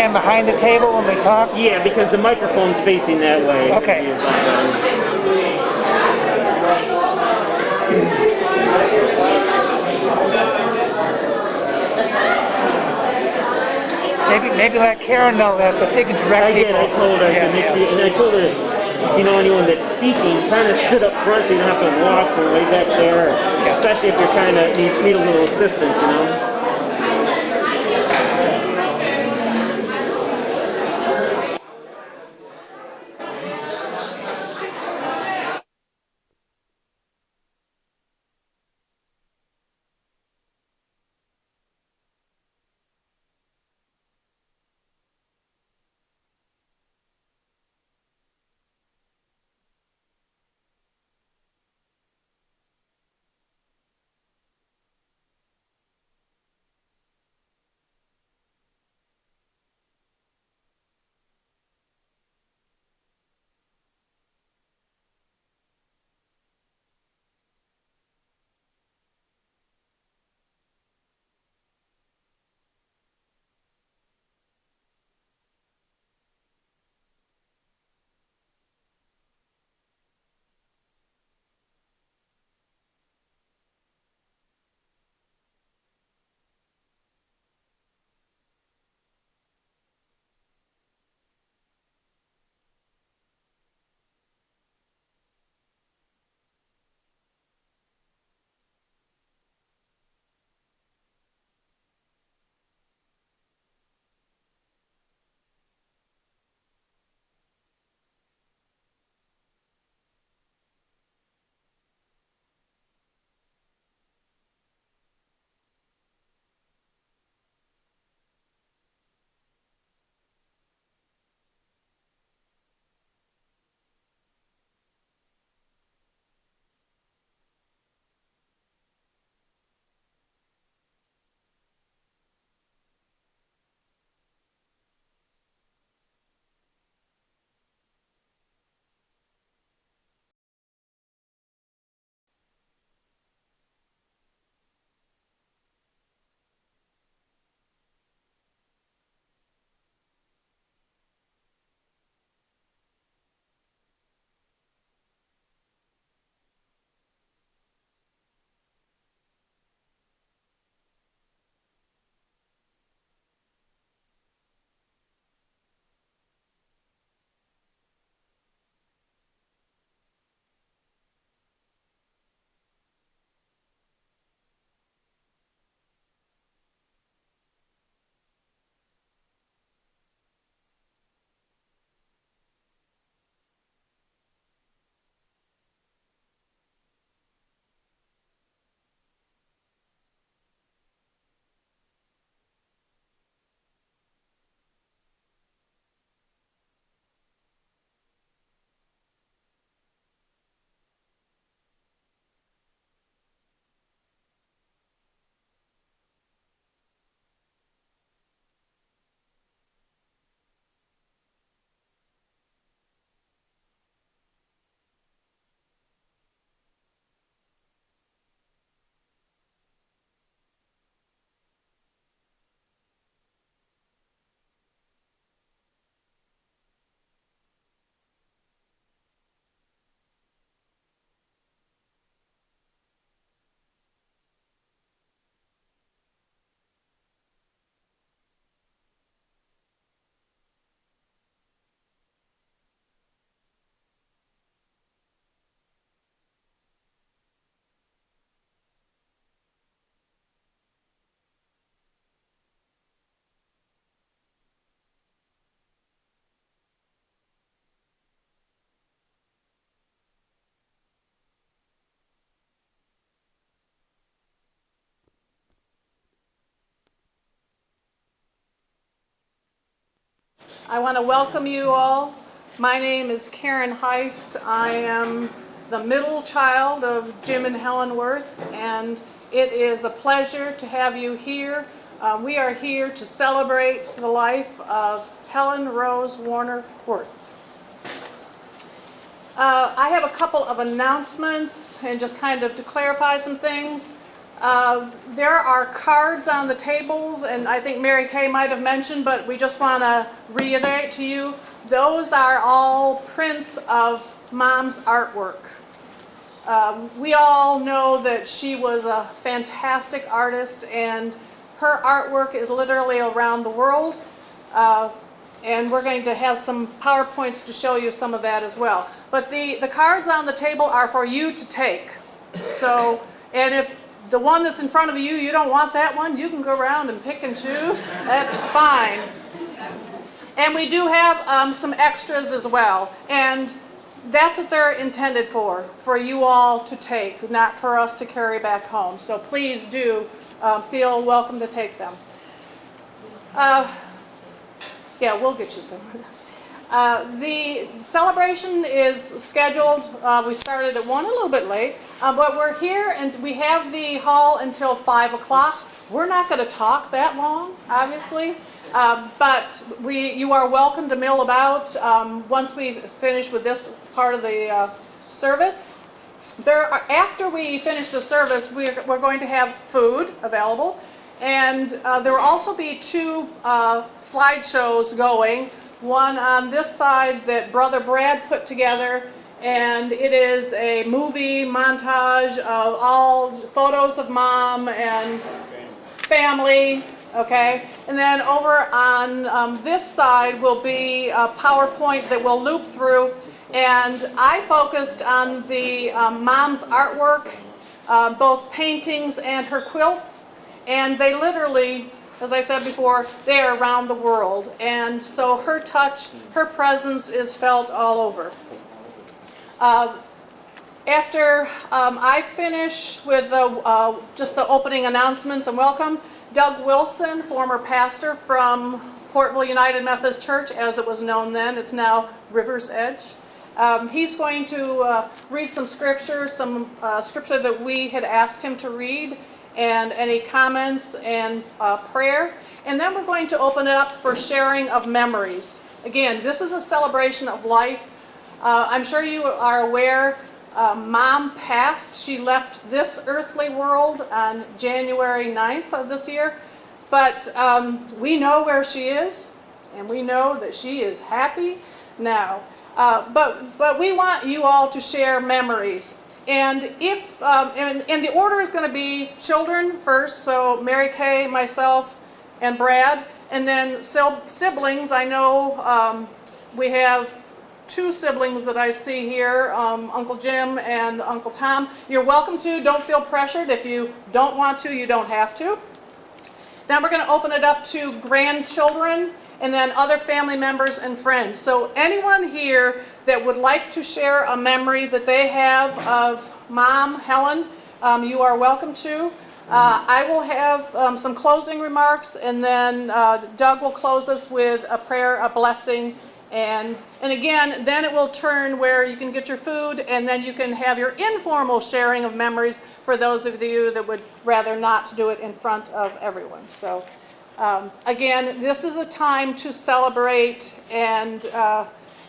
stand behind the table when we talk? Yeah, because the microphone's facing that way. Okay. Maybe let Karen know that the she can direct people. I told her. I said, make sure and I told her, if you know anyone that's speaking, kind of sit up front so you don't have to walk from way back there. Especially if you're kind of need a little assistance, you know. I want to welcome you all. My name is Karen Heist. I am the middle child of Jim and Helen Worth, and it is a pleasure to have you here. We are here to celebrate the life of Helen Rose Warner Worth. I have a couple of announcements and just kind of to clarify some things. There are cards on the tables, and I think Mary Kay might have mentioned, but we just want to reiterate to you, those are all prints of Mom's artwork. We all know that she was a fantastic artist, and her artwork is literally around the world. And we're going to have some PowerPoints to show you some of that as well. But the cards on the table are for you to take. So, and if the one that's in front of you, you don't want that one, you can go around and pick and choose. That's fine. And we do have some extras as well. And that's what they're intended for you all to take, not for us to carry back home. So please do feel welcome to take them. Yeah, we'll get you some. The celebration is scheduled, we started at 1, a little bit late, but we're here and we have the hall until 5 o'clock. We're not going to talk that long, obviously, but you are welcome to mill about once we finish with this part of the service. After we finish the service, we're going to have food available. And there will also be 2 slideshows going. One on this side that Brother Brad put together, and it is a movie montage of all photos of Mom and family, okay? And then over on this side will be a PowerPoint that will loop through, and I focused on the Mom's artwork, both paintings and her quilts. And they literally, as I said before, they are around the world. And so her touch, her presence is felt all over. After I finish with just the opening announcements and welcome, Doug Wilson, former pastor from Portville United Methodist Church, as it was known then, it's now River's Edge. He's going to read some scripture that we had asked him to read, and any comments and prayer. And then we're going to open it up for sharing of memories. Again, this is a celebration of life. I'm sure you are aware, Mom passed. She left this earthly world on January 9th of this year. But we know where she is, and we know that she is happy now. But we want you all to share memories. And if and the order is going to be children first, so Mary Kay, myself, and Brad, and then siblings. I know we have 2 siblings that I see here, Uncle Jim and Uncle Tom. You're welcome to. Don't feel pressured. If you don't want to, you don't have to. Then we're going to open it up to grandchildren, and then other family members and friends. So anyone here that would like to share a memory that they have of Mom, Helen, you are welcome to. I will have some closing remarks, and then Doug will close us with a prayer, a blessing, and again, then it will turn where you can get your food, and then you can have your informal sharing of memories for those of you that would rather not do it in front of everyone. So again, this is a time to celebrate and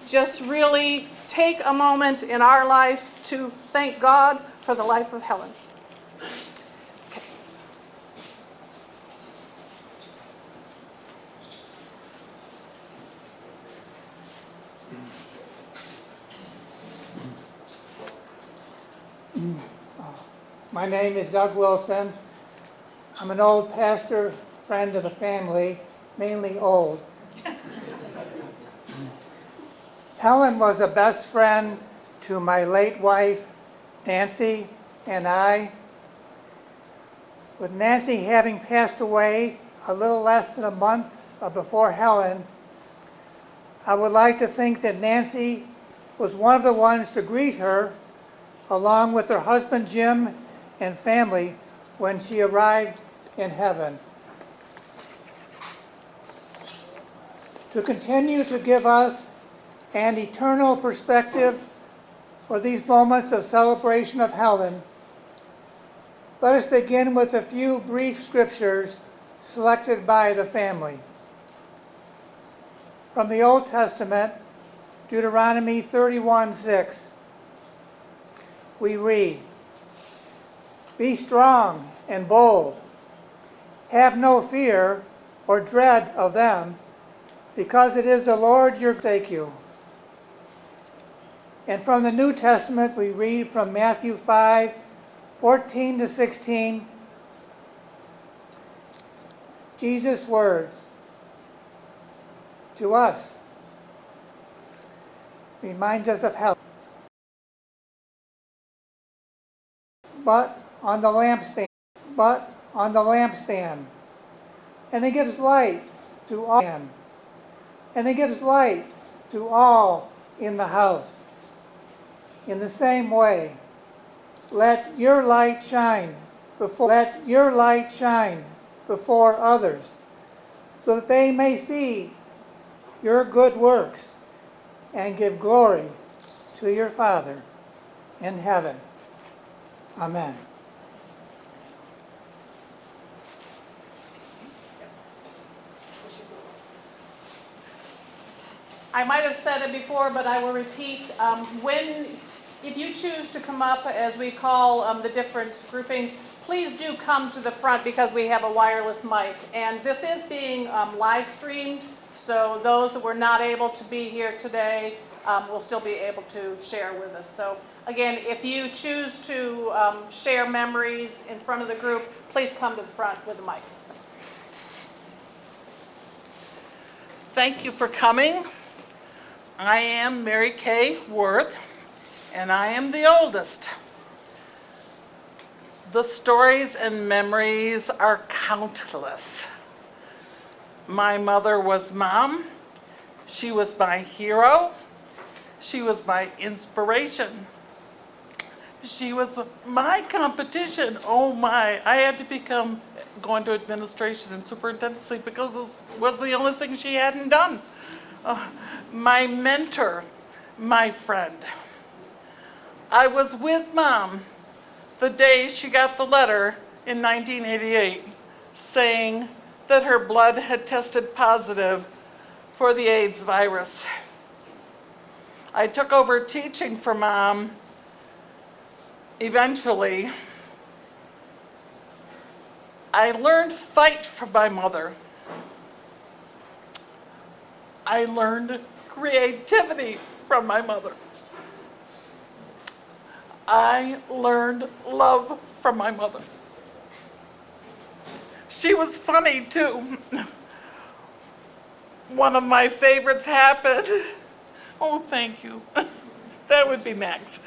just really take a moment in our lives to thank God for the life of Helen. Okay. My name is Doug Wilson. I'm an old pastor, friend of the family, mainly old. Helen was a best friend to my late wife, Nancy, and I. With Nancy having passed away a little less than a month before Helen, I would like to think that Nancy was one of the ones to greet her, along with her husband Jim and family, when she arrived in heaven. To continue to give us an eternal perspective for these moments of celebration of Helen, let us begin with a few brief scriptures selected by the family. From the Old Testament, Deuteronomy 31:6, we read, Be strong and bold. Have no fear or dread of them, because it is the Lord your sake you. And from the New Testament, we read from Matthew 5:14 to 16, Jesus' words to us reminds us of Helen. But on the lampstand, and it gives light to all, and it gives light to all in the house. In the same way, let your light shine before others, so that they may see your good works and give glory to your Father in heaven. Amen. I might have said it before, but I will repeat. If you choose to come up, as we call the different groupings, please do come to the front because we have a wireless mic. And this is being live streamed, so those who were not able to be here today will still be able to share with us. So again, if you choose to share memories in front of the group, please come to the front with the mic. Thank you for coming. I am Mary Kay Worth, and I am the oldest. The stories and memories are countless. My mother was Mom. She was my hero. She was my inspiration. She was my competition. Oh my, I had to go into administration and superintendency because it was the only thing she hadn't done. My mentor, my friend. I was with Mom the day she got the letter in 1988 saying that her blood had tested positive for the AIDS virus. I took over teaching for Mom eventually. I learned fight from my mother. I learned creativity from my mother. I learned love from my mother. She was funny too. One of my favorites happened. Oh, thank you. That would be Max.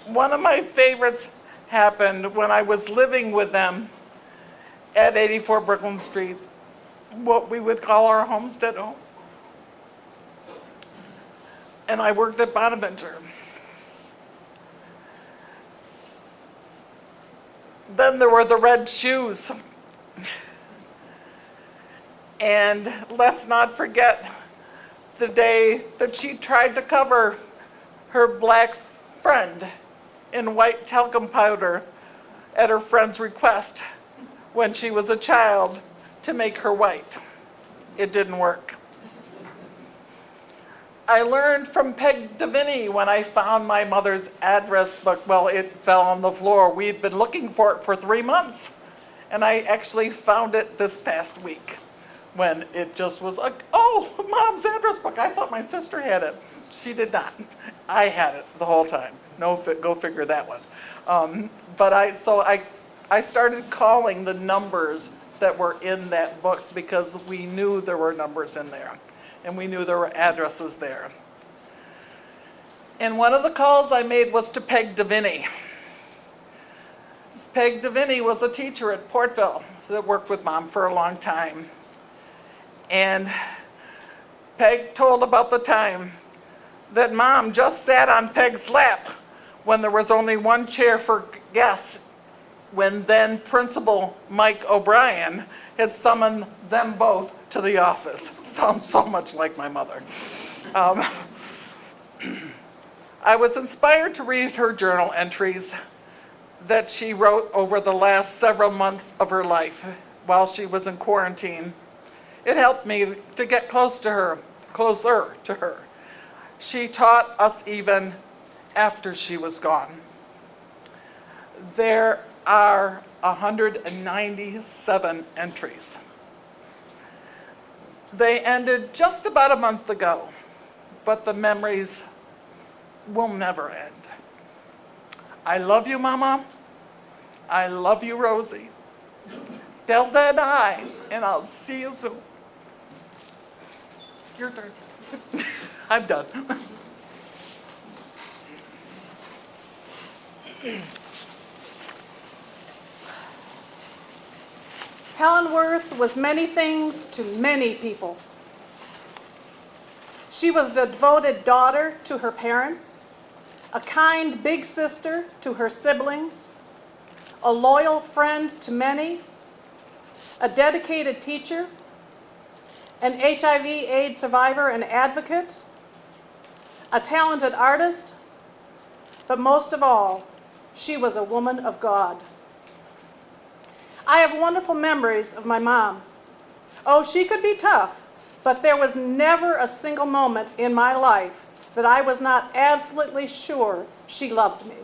One of my favorites happened when I was living with them at 84 Brooklyn Street, what we would call our homestead home. And I worked at Bonaventure. Then there were the red shoes. And let's not forget the day that she tried to cover her black friend in white talcum powder at her friend's request when she was a child to make her white. It didn't work. I learned from Peg Davini when I found my mother's address book. Well, it fell on the floor. We'd been looking for it for 3 months. And I actually found it this past week when it just was like, oh, Mom's address book. I thought my sister had it. She did not. I had it the whole time. Go figure that one. But I started calling the numbers that were in that book because we knew there were numbers in there. And we knew there were addresses there. And one of the calls I made was to Peg Davini. Peg Davini was a teacher at Portville that worked with Mom for a long time. And Peg told about the time that Mom just sat on Peg's lap when there was only one chair for guests, when then Principal Mike O'Brien had summoned them both to the office. Sounds so much like my mother. I was inspired to read her journal entries that she wrote over the last several months of her life while she was in quarantine. It helped me to get closer to her. She taught us even after she was gone. There are 197 entries. They ended just about a month ago, but the memories will never end. I love you, Mama. I love you, Rosie. Delta and I, and I'll see you soon. Your turn. I'm done. Helen Worth was many things to many people. She was a devoted daughter to her parents, a kind big sister to her siblings, a loyal friend to many, a dedicated teacher, an HIV/AIDS survivor and advocate, a talented artist, but most of all, she was a woman of God. I have wonderful memories of my mom. Oh, she could be tough, but there was never a single moment in my life that I was not absolutely sure she loved me.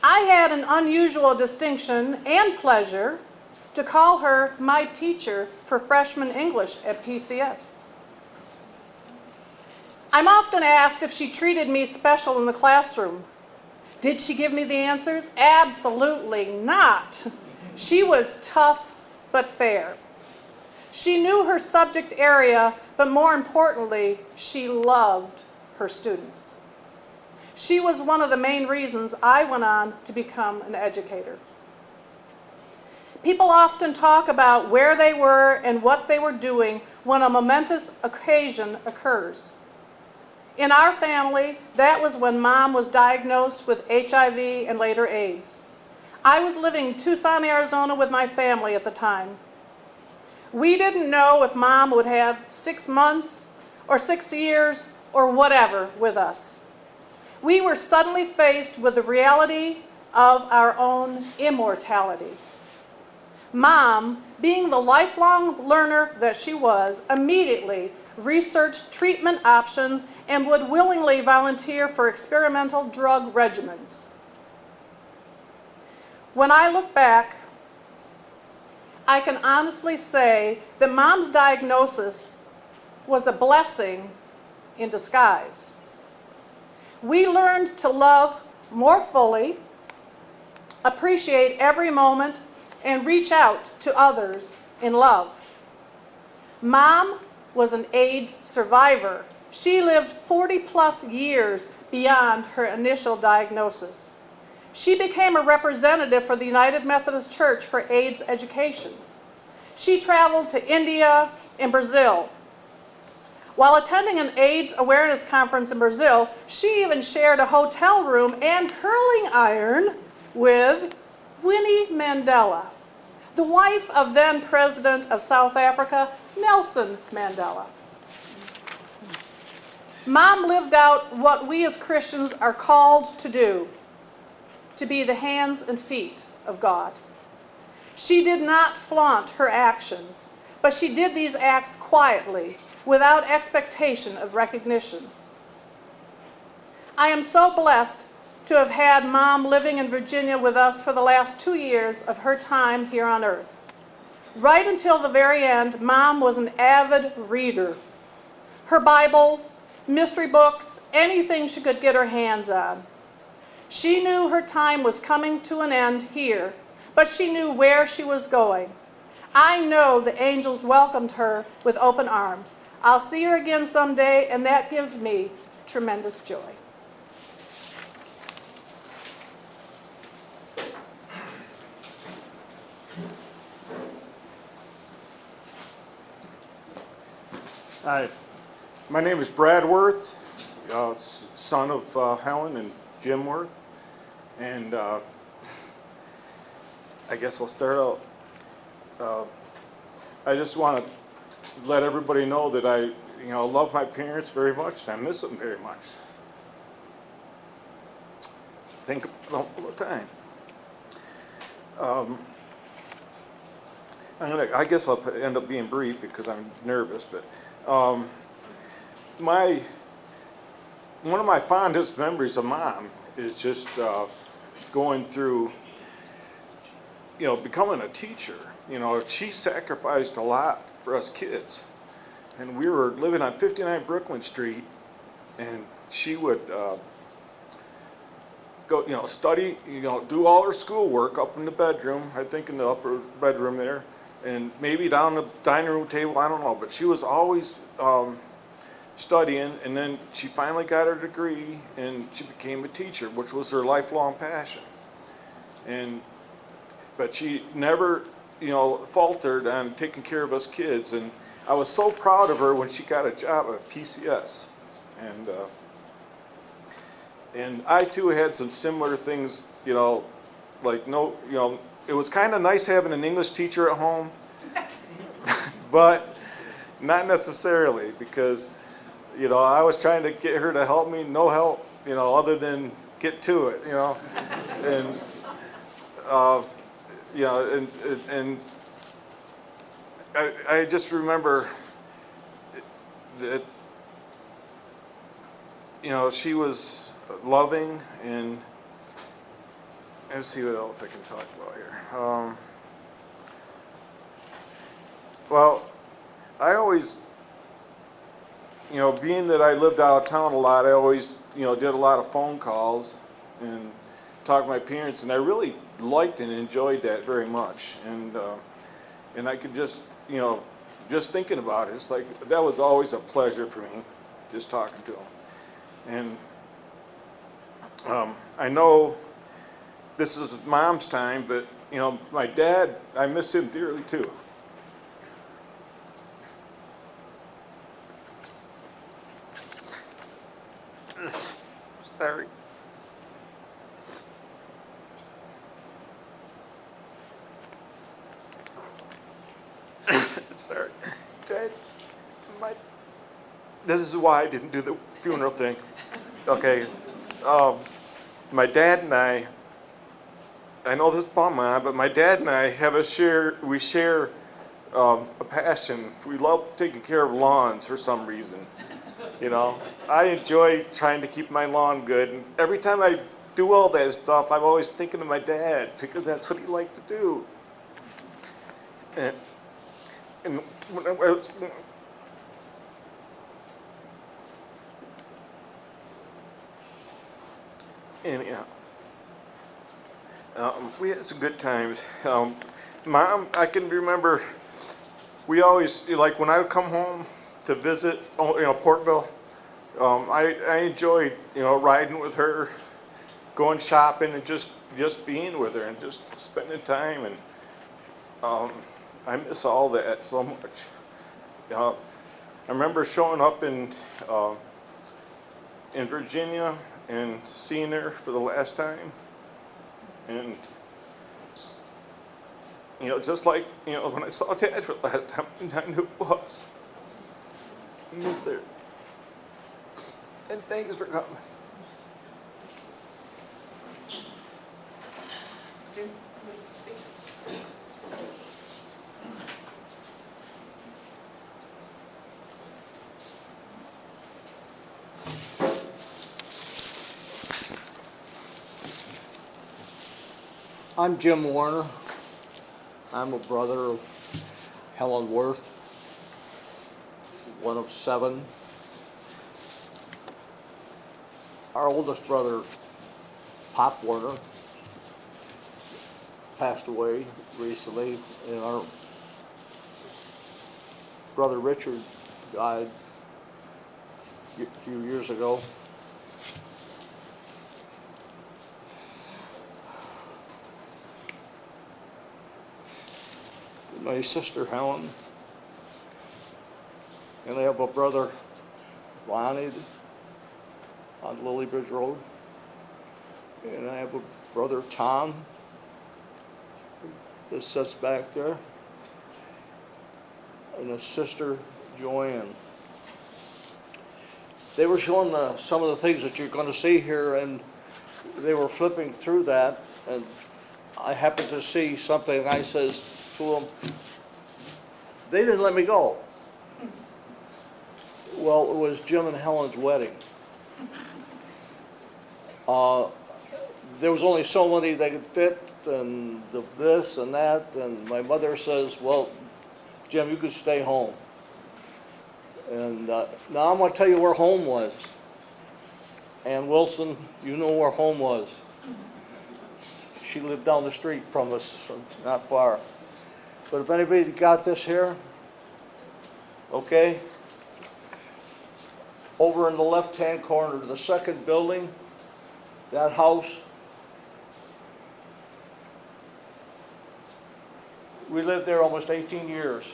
I had an unusual distinction and pleasure to call her my teacher for freshman English at PCS. I'm often asked if she treated me special in the classroom. Did she give me the answers? Absolutely not. She was tough but fair. She knew her subject area, but more importantly, she loved her students. She was one of the main reasons I went on to become an educator. People often talk about where they were and what they were doing when a momentous occasion occurs. In our family, that was when Mom was diagnosed with HIV and later AIDS. I was living in Tucson, Arizona with my family at the time. We didn't know if Mom would have 6 months or 6 years or whatever with us. We were suddenly faced with the reality of our own immortality. Mom, being the lifelong learner that she was, immediately researched treatment options and would willingly volunteer for experimental drug regimens. When I look back, I can honestly say that Mom's diagnosis was a blessing in disguise. We learned to love more fully, appreciate every moment, and reach out to others in love. Mom was an AIDS survivor. She lived 40+ years beyond her initial diagnosis. She became a representative for the United Methodist Church for AIDS education. She traveled to India and Brazil. While attending an AIDS awareness conference in Brazil, she even shared a hotel room and curling iron with Winnie Mandela, the wife of then President of South Africa, Nelson Mandela. Mom lived out what we as Christians are called to do, to be the hands and feet of God. She did not flaunt her actions, but she did these acts quietly, without expectation of recognition. I am so blessed to have had Mom living in Virginia with us for the last 2 years of her time here on earth. Right until the very end, Mom was an avid reader. Her Bible, mystery books, anything she could get her hands on. She knew her time was coming to an end here, but she knew where she was going. I know the angels welcomed her with open arms. I'll see her again someday, and that gives me tremendous joy. Hi, my name is Brad Worth, son of Helen and Jim Worth, and I guess I'll start out. I just want to let everybody know that I love my parents very much, and I miss them very much. Think about them all the time. I guess I'll end up being brief because I'm nervous, but one of my fondest memories of Mom is just going through, becoming a teacher. She sacrificed a lot for us kids. And we were living on 59 Brooklyn Street, and she would go, study, do all her schoolwork up in the bedroom, I think in the upper bedroom there, and maybe down the dining room table, I don't know. But she was always studying, and then she finally got her degree, and she became a teacher, which was her lifelong passion. But she never, faltered on taking care of us kids, and I was so proud of her when she got a job at PCS, and I too had some similar things, like it was kind of nice having an English teacher at home, but not necessarily, because I was trying to get her to help me, no help, other than get to it, and and I just remember that, she was loving, and let's see what else I can talk about here. Well, I always, being that I lived out of town a lot, I always, did a lot of phone calls and talked to my parents, and I really liked and enjoyed that very much. And I could just, just thinking about it, it's like that was always a pleasure for me, just talking to them. And I know this is Mom's time, but my dad, I miss him dearly too. Sorry. Sorry. Dad, this is why I didn't do the funeral thing. Okay. My dad and I know this is about Mom, but my dad and I we share a passion. We love taking care of lawns for some reason. I enjoy trying to keep my lawn good, and every time I do all that stuff, I'm always thinking of my dad, because that's what he liked to do. And when I was, anyhow, we had some good times. Mom, I can remember, we always, like when I would come home to visit, Portville, I enjoyed, riding with her, going shopping, and just being with her and just spending time. And I miss all that so much. I remember showing up in Virginia and seeing her for the last time, and just like when I saw Dad for the last time, I knew it was. I miss her. And thanks for coming. I'm Jim Warner. I'm a brother of Helen Worth, one of 7. Our oldest brother, Pop Warner, passed away recently, and our brother Richard died a few years ago. My sister Helen, and I have a brother Lonnie on Lily Bridge Road, and I have a brother Tom that sits back there, and a sister Joanne. They were showing some of the things that you're going to see here, and they were flipping through that, and I happened to see something, and I says to them, they didn't let me go. Well, it was Jim and Helen's wedding. there was only so many that could fit, and this and that, and my mother says, well, Jim, you could stay home. And now I'm going to tell you where home was. Ann Wilson, you know where home was. She lived down the street from us, so not far. But if anybody got this here, okay? Over in the left-hand corner, the second building, that house, we lived there almost 18 years.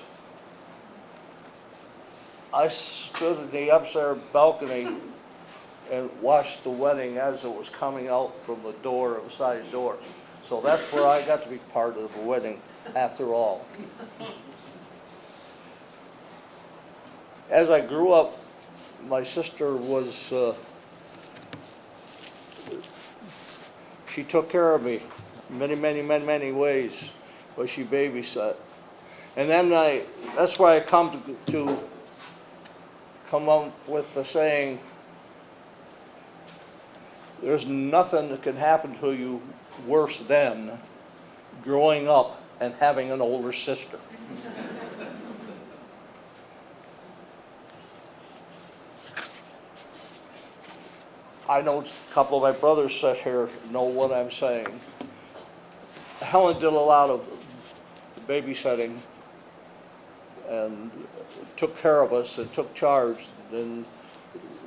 I stood in the upstairs balcony and watched the wedding as it was coming out from the door, the side door. So that's where I got to be part of the wedding, after all. As I grew up, my sister was, she took care of me many ways, but she babysat. And then that's why I come up with the saying, there's nothing that can happen to you worse than growing up and having an older sister. I know a couple of my brothers sit here know what I'm saying. Helen did a lot of babysitting and took care of us and took charge and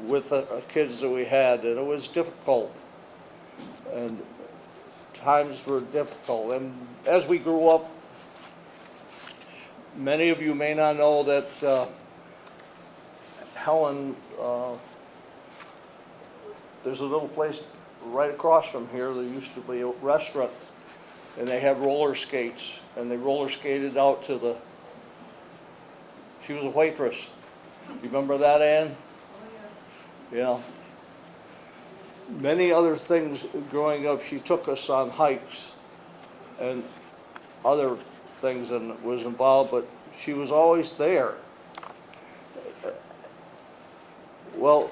with the kids that we had, and it was difficult. And times were difficult. And as we grew up, many of you may not know that Helen, there's a little place right across from here. There used to be a restaurant, and they had roller skates, and they roller skated out to the, she was a waitress. You remember that, Ann? Yeah. Many other things growing up. She took us on hikes and other things and was involved, but she was always there. Well,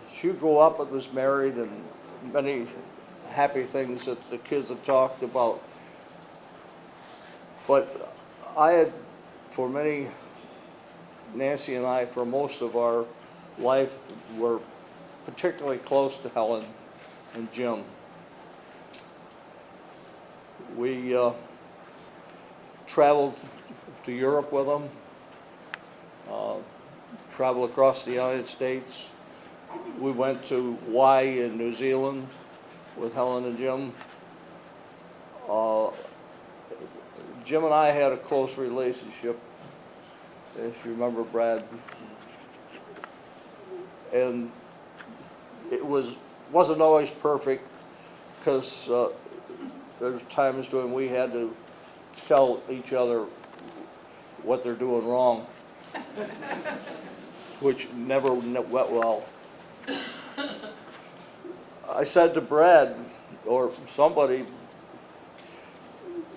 she grew up and was married, and many happy things that the kids have talked about. But I had, for many, Nancy and I, for most of our life, were particularly close to Helen and Jim. We traveled to Europe with them, traveled across the United States. We went to Hawaii and New Zealand with Helen and Jim. Jim and I had a close relationship, if you remember, Brad. And it wasn't always perfect, because there's times when we had to tell each other what they're doing wrong, which never went well. I said to Brad or somebody,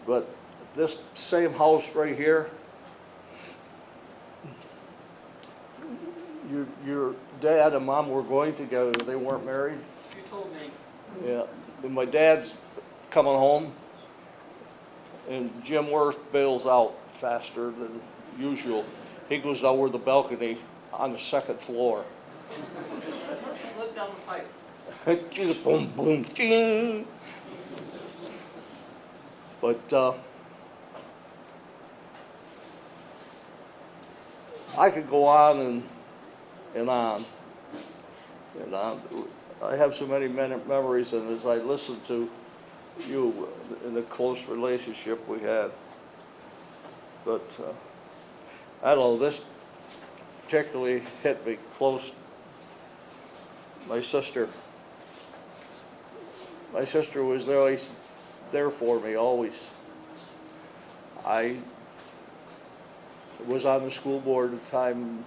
but this same house right here, your dad and mom were going together. They weren't married. You told me. Yeah. And my dad's coming home, and Jim Worth bails out faster than usual. He goes over the balcony on the second floor. Look down the pipe. Boom, boom, ching. But I could go on and on and on. I have so many memories, and as I listen to you in the close relationship we had. But I don't know, this particularly hit me close. My sister was always there for me, always. I was on the school board at the time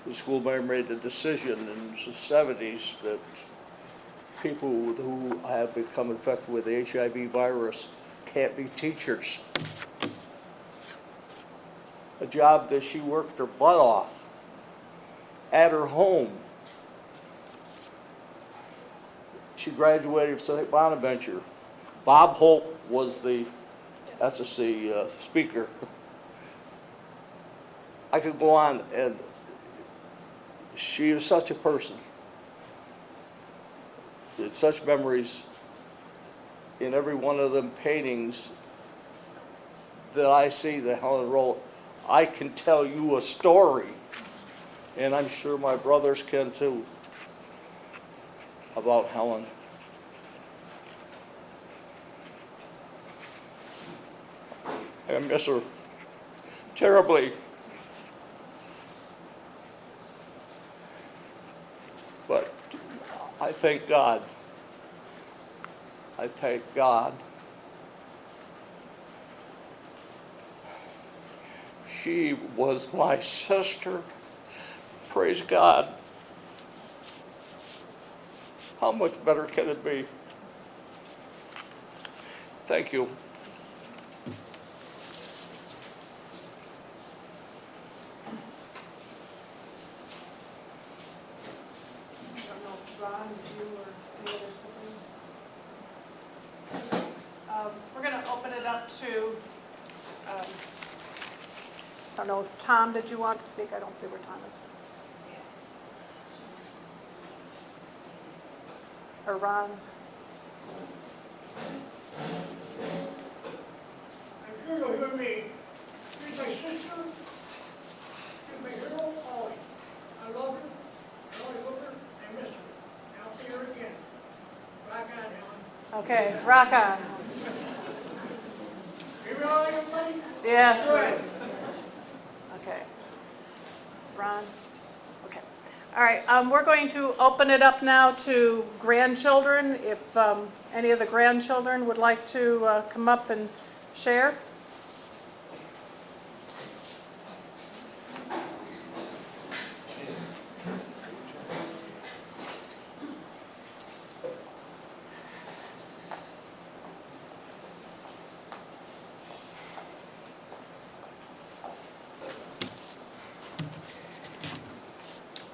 the school board made the decision in the 70s that people who have become infected with the HIV virus can't be teachers. A job that she worked her butt off at her home. She graduated from St. Bonaventure. Bob Hope was the SSC speaker. I could go on, and she is such a person. There's such memories in every one of them paintings that I see that Helen wrote. I can tell you a story, and I'm sure my brothers can too, about Helen. I miss her terribly. But I thank God. I thank God. She was my sister. Praise God. How much better can it be? Thank you. I don't know, Ron, you or any other siblings? We're going to open it up to, I don't know, Tom, did you want to speak? I don't see where Tom is. Or Ron? I'm sure you'll hear me. Here's my sister. Here's my hero, Holly. I love her. I always love her. I miss her. And I'll see her again. Rock on, Helen. Okay, rock on. Hear me all right, everybody? Yes. Good. Okay. Ron? Okay. All right, we're going to open it up now to grandchildren. If any of the grandchildren would like to come up and share.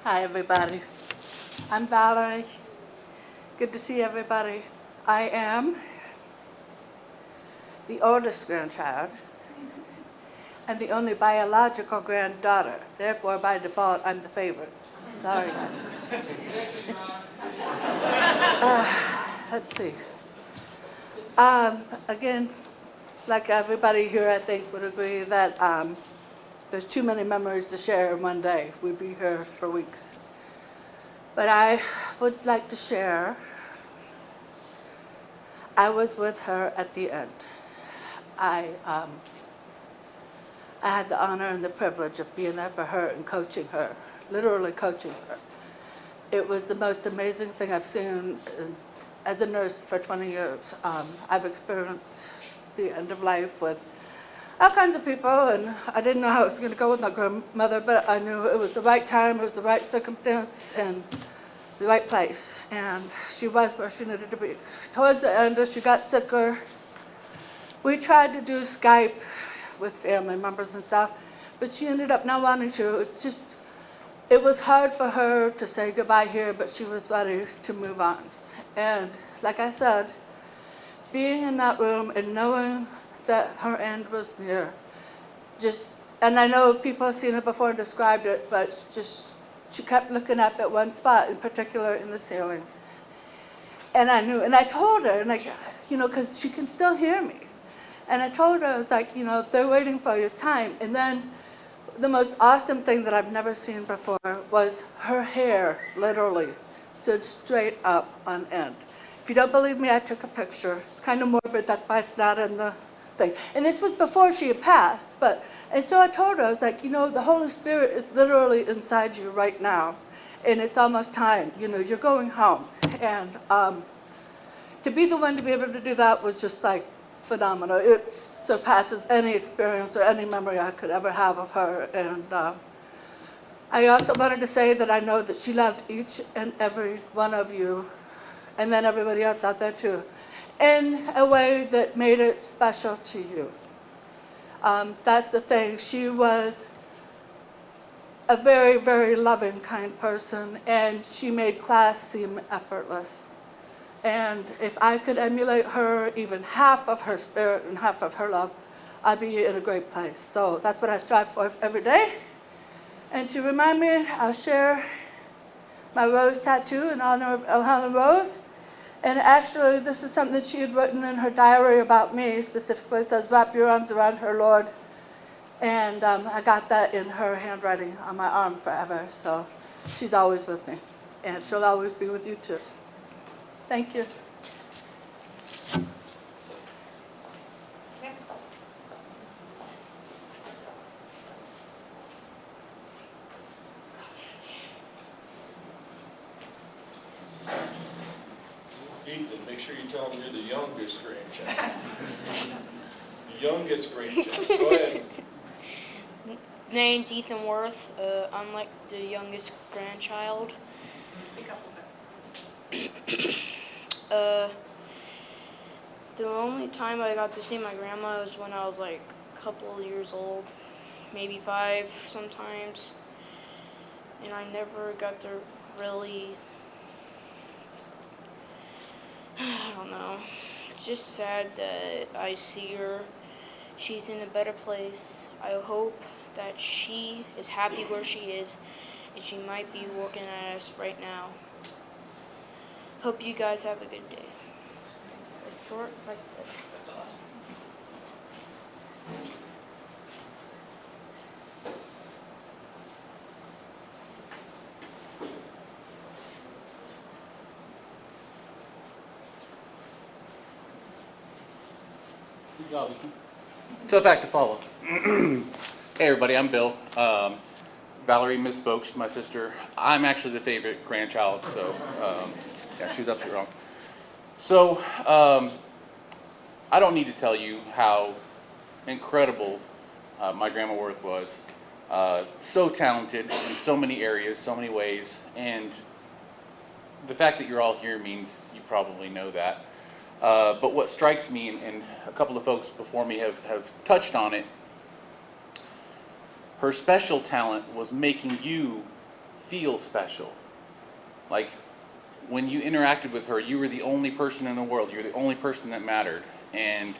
Hi, everybody. I'm Valerie. Good to see everybody. I am the oldest grandchild and the only biological granddaughter. Therefore, by default, I'm the favorite. Sorry, guys. Let's see. Again, like everybody here, I think would agree that there's too many memories to share in one day. We'd be here for weeks. But I would like to share, I was with her at the end. I had the honor and the privilege of being there for her and coaching her, literally coaching her. It was the most amazing thing I've seen as a nurse for 20 years. I've experienced the end of life with all kinds of people, and I didn't know how it was going to go with my grandmother, but I knew it was the right time, it was the right circumstance, and the right place. And she was where she needed to be. Towards the end, as she got sicker, we tried to do Skype with family members and stuff, but she ended up not wanting to. It's just, it was hard for her to say goodbye here, but she was ready to move on. And like I said, being in that room and knowing that her end was near, and I know people have seen it before and described it, but she kept looking up at one spot, in particular in the ceiling. And I knew, and I told her, and because she can still hear me. And I told her, I was like, they're waiting for your time. And then the most awesome thing that I've never seen before was her hair literally stood straight up on end. If you don't believe me, I took a picture. It's kind of morbid, that's why it's not in the thing. And this was before she had passed, and so I told her, I was like, the Holy Spirit is literally inside you right now, and it's almost time, you're going home. And to be the one to be able to do that was just like phenomenal. It surpasses any experience or any memory I could ever have of her. And I also wanted to say that I know that she loved each and every one of you, and then everybody else out there too, in a way that made it special to you. That's the thing. She was a very, very loving, kind person, and she made class seem effortless. And if I could emulate her, even half of her spirit and half of her love, I'd be in a great place. So that's what I strive for every day. And to remind me, I'll share my rose tattoo in honor of Helen Rose. And actually, this is something that she had written in her diary about me, specifically. It says, "Wrap your arms around her, Lord." And I got that in her handwriting on my arm forever. So she's always with me. And she'll always be with you, too. Thank you. Next. Ethan, make sure you tell them you're the youngest grandchild. The youngest grandchild. Go ahead. Name's Ethan Worth. I'm like the youngest grandchild. Speak up a The only time I got to see my grandma was when I was like a couple of years old, maybe 5 sometimes. And I never got to really, I don't know. It's just sad that I see her. She's in a better place. I hope that she is happy where she is, and she might be looking at us right now. Hope you guys have a good day. It's short like this. That's awesome. Good job, Ethan. Tough act to follow. Hey everybody, I'm Bill. Valerie misspoke, she's my sister. I'm actually the favorite grandchild, so yeah, she's absolutely wrong. So, I don't need to tell you how incredible my Grandma Worth was. So talented in so many areas, so many ways, and the fact that you're all here means you probably know that. But what strikes me, and a couple of folks before me have touched on it, her special talent was making you feel special. Like, when you interacted with her, you were the only person in the world. You were the only person that mattered. And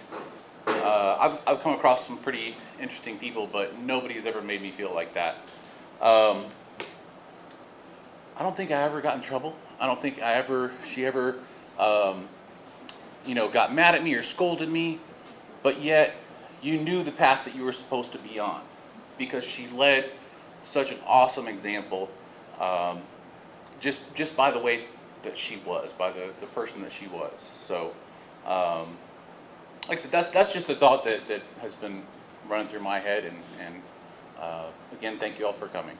I've come across some pretty interesting people, but nobody's ever made me feel like that. I don't think I ever got in trouble. I don't think she ever got mad at me or scolded me, but yet you knew the path that you were supposed to be on because she led such an awesome example, just by the way that she was, by the person that she was. So, like I said, that's just the thought that has been running through my head, and again, thank you all for coming.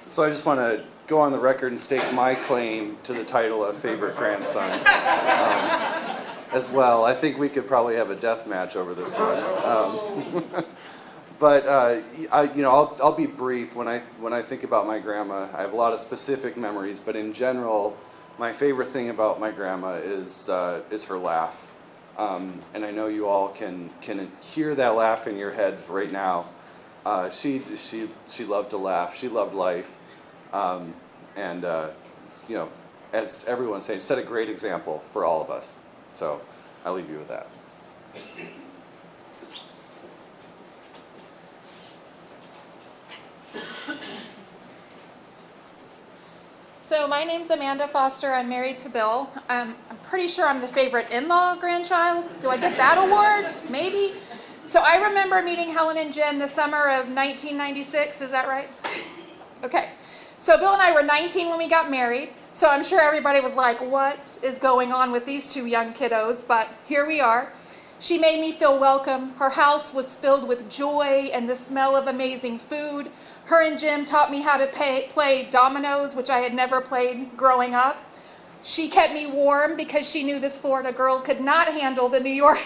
So I just want to go on the record and stake my claim to the title of favorite grandson as well. I think we could probably have a death match over this one. But I'll be brief. When I think about my grandma, I have a lot of specific memories, but in general, my favorite thing about my grandma is her laugh. And I know you all can hear that laugh in your head right now. She loved to laugh. She loved life. As everyone's saying, set a great example for all of us. So I'll leave you with that. So my name's Amanda Foster. I'm married to Bill. I'm pretty sure I'm the favorite in-law grandchild. Do I get that award? Maybe. So I remember meeting Helen and Jim the summer of 1996. Is that right? Okay. So Bill and I were 19 when we got married. So I'm sure everybody was like, what is going on with these two young kiddos? But here we are. She made me feel welcome. Her house was filled with joy and the smell of amazing food. Her and Jim taught me how to play dominoes, which I had never played growing up. She kept me warm because she knew this Florida girl could not handle the New York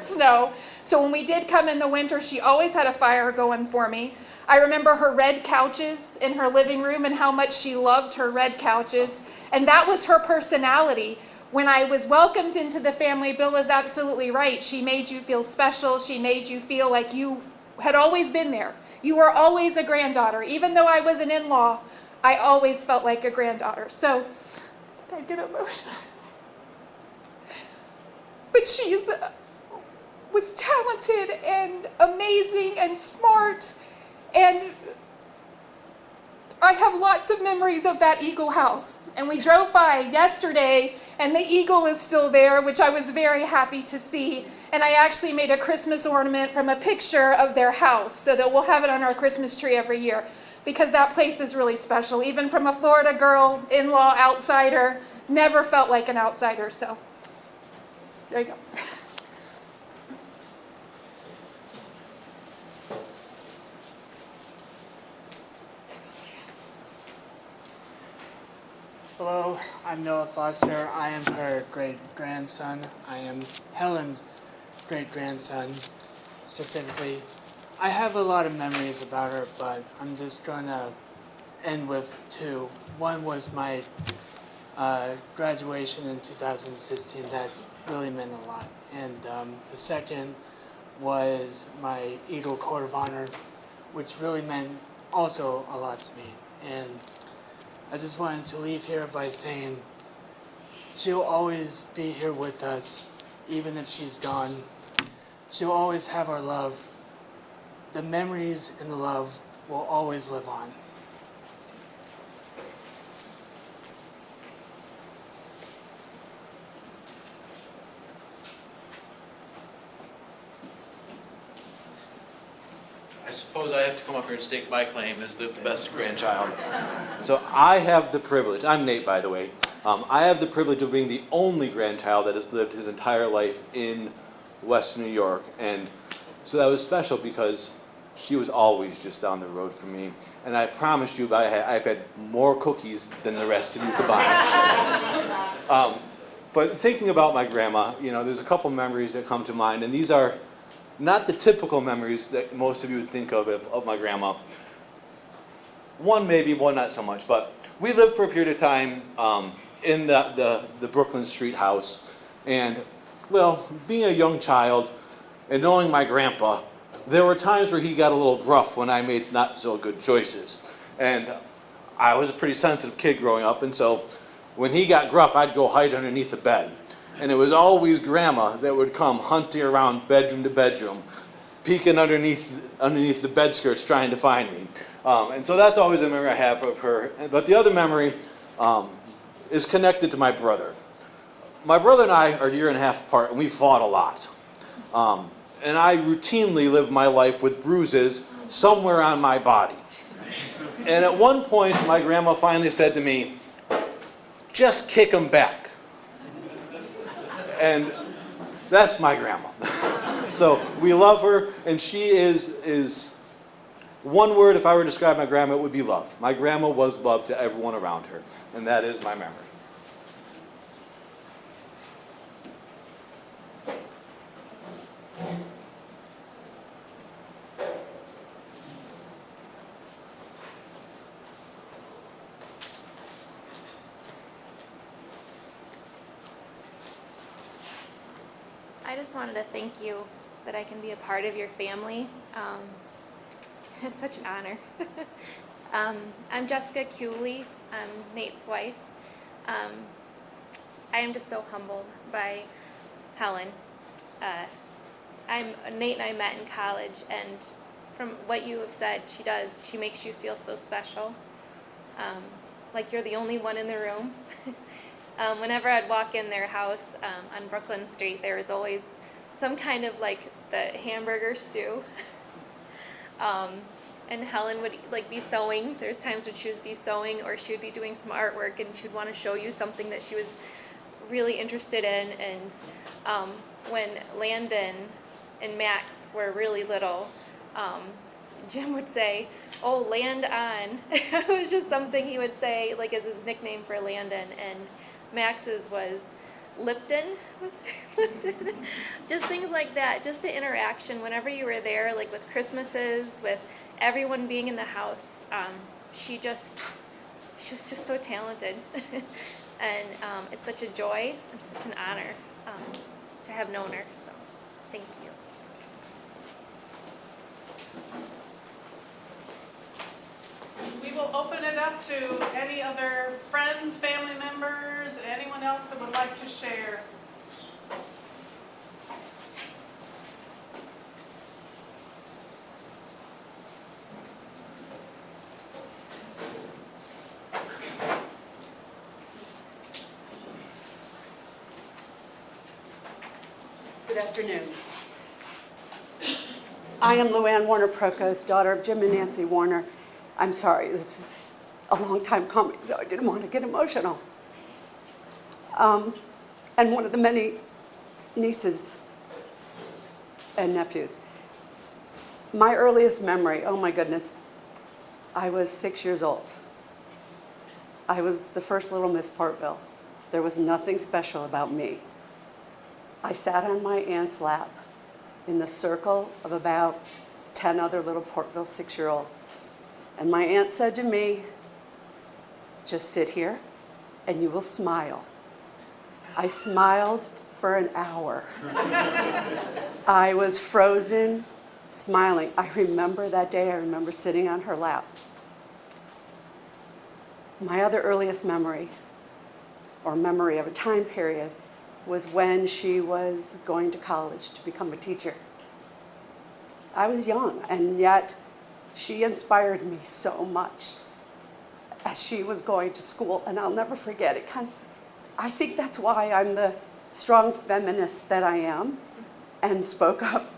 snow. So when we did come in the winter, she always had a fire going for me. I remember her red couches in her living room and how much she loved her red couches. And that was her personality. when I was welcomed into the family, Bill is absolutely right. She made you feel special. She made you feel like you had always been there. You were always a granddaughter. Even though I was an in-law, I always felt like a granddaughter. So I get emotional. But she was talented and amazing and smart, and I have lots of memories of that Eagle house. And we drove by yesterday, and the eagle is still there, which I was very happy to see. And I actually made a Christmas ornament from a picture of their house, so that we'll have it on our Christmas tree every year, because that place is really special. Even from a Florida girl, in-law, outsider, never felt like an outsider. So there you go. Hello, I'm Noah Foster. I am her great-grandson. I am Helen's great-grandson, specifically. I have a lot of memories about her, but I'm just going to end with two. One was my graduation in 2016. That really meant a lot. And the second was my Eagle Court of Honor, which really meant also a lot to me. And I just wanted to leave here by saying she'll always be here with us, even if she's gone. She'll always have our love. The memories and the love will always live on. I suppose I have to come up here and stake my claim as the best grandchild. So I have the privilege, I'm Nate by the way, I have the privilege of being the only grandchild that has lived his entire life in Western New York. And so that was special because she was always just down the road from me. And I promise you I've had more cookies than the rest of you combined. But thinking about my grandma, you know, there's a couple memories that come to mind, and these are not the typical memories that most of you would think of my grandma. One maybe, one not so much, but we lived for a period of time in the Brooklyn Street house. And, well, being a young child and knowing my grandpa, there were times where he got a little gruff when I made not so good choices. And I was a pretty sensitive kid growing up, and so when he got gruff, I'd go hide underneath the bed. And it was always Grandma that would come hunting around bedroom to bedroom, peeking underneath the bed skirts trying to find me. And so that's always a memory I have of her. But the other memory is connected to my brother. My brother and I are a year and a half apart, and we fought a lot. And I routinely lived my life with bruises somewhere on my body. And at one point, my grandma finally said to me, "Just kick him back." And that's my grandma. So we love her, and she is one word, if I were to describe my grandma, it would be love. My grandma was love to everyone around her, and that is my memory. I just wanted to thank you that I can be a part of your family. It's such an honor. I'm Jessica Cooley. I'm Nate's wife. I am just so humbled by Helen. Nate and I met in college, and from what you have said, she makes you feel so special. Like you're the only one in the room. Whenever I'd walk in their house on Brooklyn Street, there was always some kind of like the hamburger stew. And Helen would like be sewing. There's times when she would be sewing, or she would be doing some artwork, and she would want to show you something that she was really interested in. And when Landon and Max were really little, Jim would say, "Oh, land on." It was just something he would say like as his nickname for Landon. And Max's was Lipton, Lipton? Just things like that, just the interaction whenever you were there, like with Christmases, with everyone being in the house. She just she was just so talented. And it's such a joy and such an honor to have known her. So thank you. We will open it up to any other friends, family members, anyone else that would like to share. Good afternoon. I am Luann Warner Prokos, daughter of Jim and Nancy Warner. I'm sorry, this is a long time coming, so I didn't want to get emotional. And one of the many nieces and nephews. My earliest memory, oh my goodness, I was 6 years old. I was the first little Miss Portville. There was nothing special about me. I sat on my aunt's lap in the circle of about 10 other little Portville 6-year-olds. And my aunt said to me, just sit here and you will smile. I smiled for an hour. I was frozen, smiling. I remember that day, I remember sitting on her lap. My other earliest memory, or memory of a time period, was when she was going to college to become a teacher. I was young, and yet she inspired me so much as she was going to school, and I'll never forget it. I think that's why I'm the strong feminist that I am, and spoke up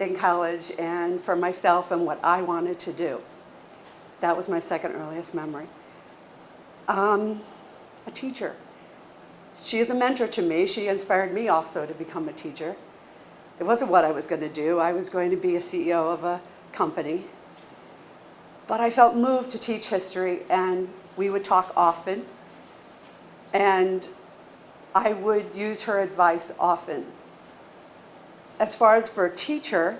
in college and for myself and what I wanted to do. That was my second earliest memory. A teacher. She is a mentor to me. She inspired me also to become a teacher. It wasn't what I was going to do. I was going to be a CEO of a company. But I felt moved to teach history, and we would talk often. And I would use her advice often. As far as for a teacher,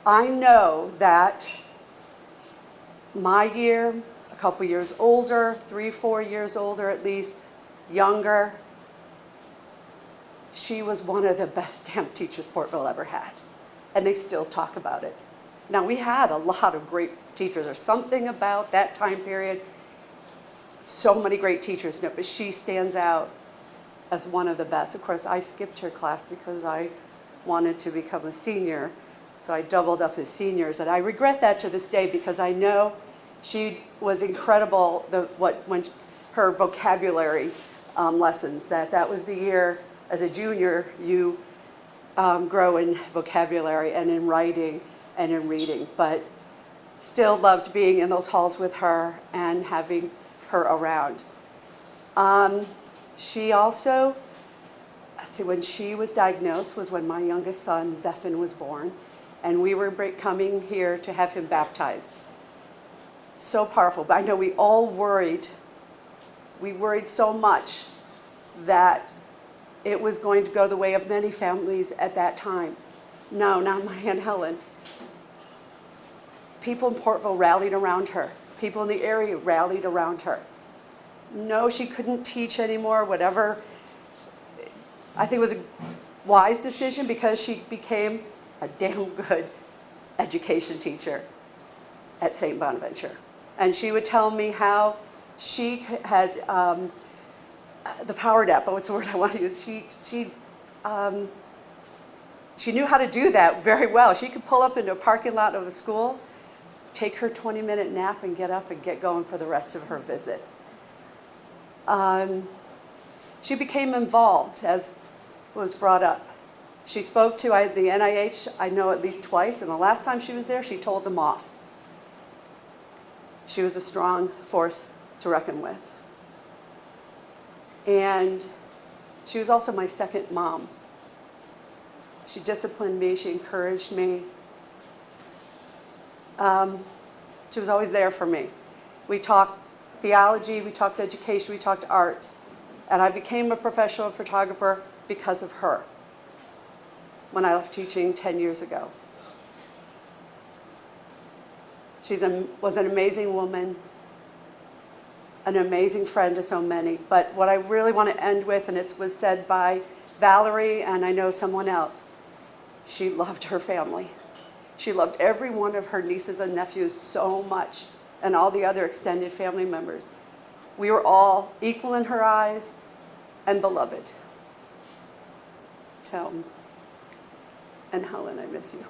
I know that my year, a couple years older, 3, 4 years older at least, younger, she was one of the best damn teachers Portville ever had. And they still talk about it. Now, we had a lot of great teachers. There's something about that time period, so many great teachers, but she stands out as one of the best. Of course, I skipped her class because I wanted to become a senior, so I doubled up as seniors. And I regret that to this day because I know she was incredible, when her vocabulary lessons, that was the year, as a junior, you grow in vocabulary and in writing and in reading, but still loved being in those halls with her and having her around. She also, when she was diagnosed was when my youngest son, Zephin, was born, and we were coming here to have him baptized. So powerful, but I know we all worried. We worried so much that it was going to go the way of many families at that time. No, not my Aunt Helen. People in Portville rallied around her. People in the area rallied around her. No, she couldn't teach anymore, whatever. I think it was a wise decision because she became a damn good education teacher at St. Bonaventure. And she would tell me how she had the power depot, what's the word I want to use? She knew how to do that very well. She could pull up into a parking lot of a school, take her 20-minute nap, and get up and get going for the rest of her visit. She became involved, as was brought up. She spoke to the NIH, I know, at least twice, and the last time she was there, she told them off. She was a strong force to reckon with. And she was also my second mom. She disciplined me, she encouraged me. She was always there for me. We talked theology, we talked education, we talked arts. And I became a professional photographer because of her when I left teaching 10 years ago. She was an amazing woman, an amazing friend to so many. But what I really want to end with, and it was said by Valerie and I know someone else, she loved her family. She loved every one of her nieces and nephews so much, and all the other extended family members. We were all equal in her eyes and beloved. So, and Helen, I miss you.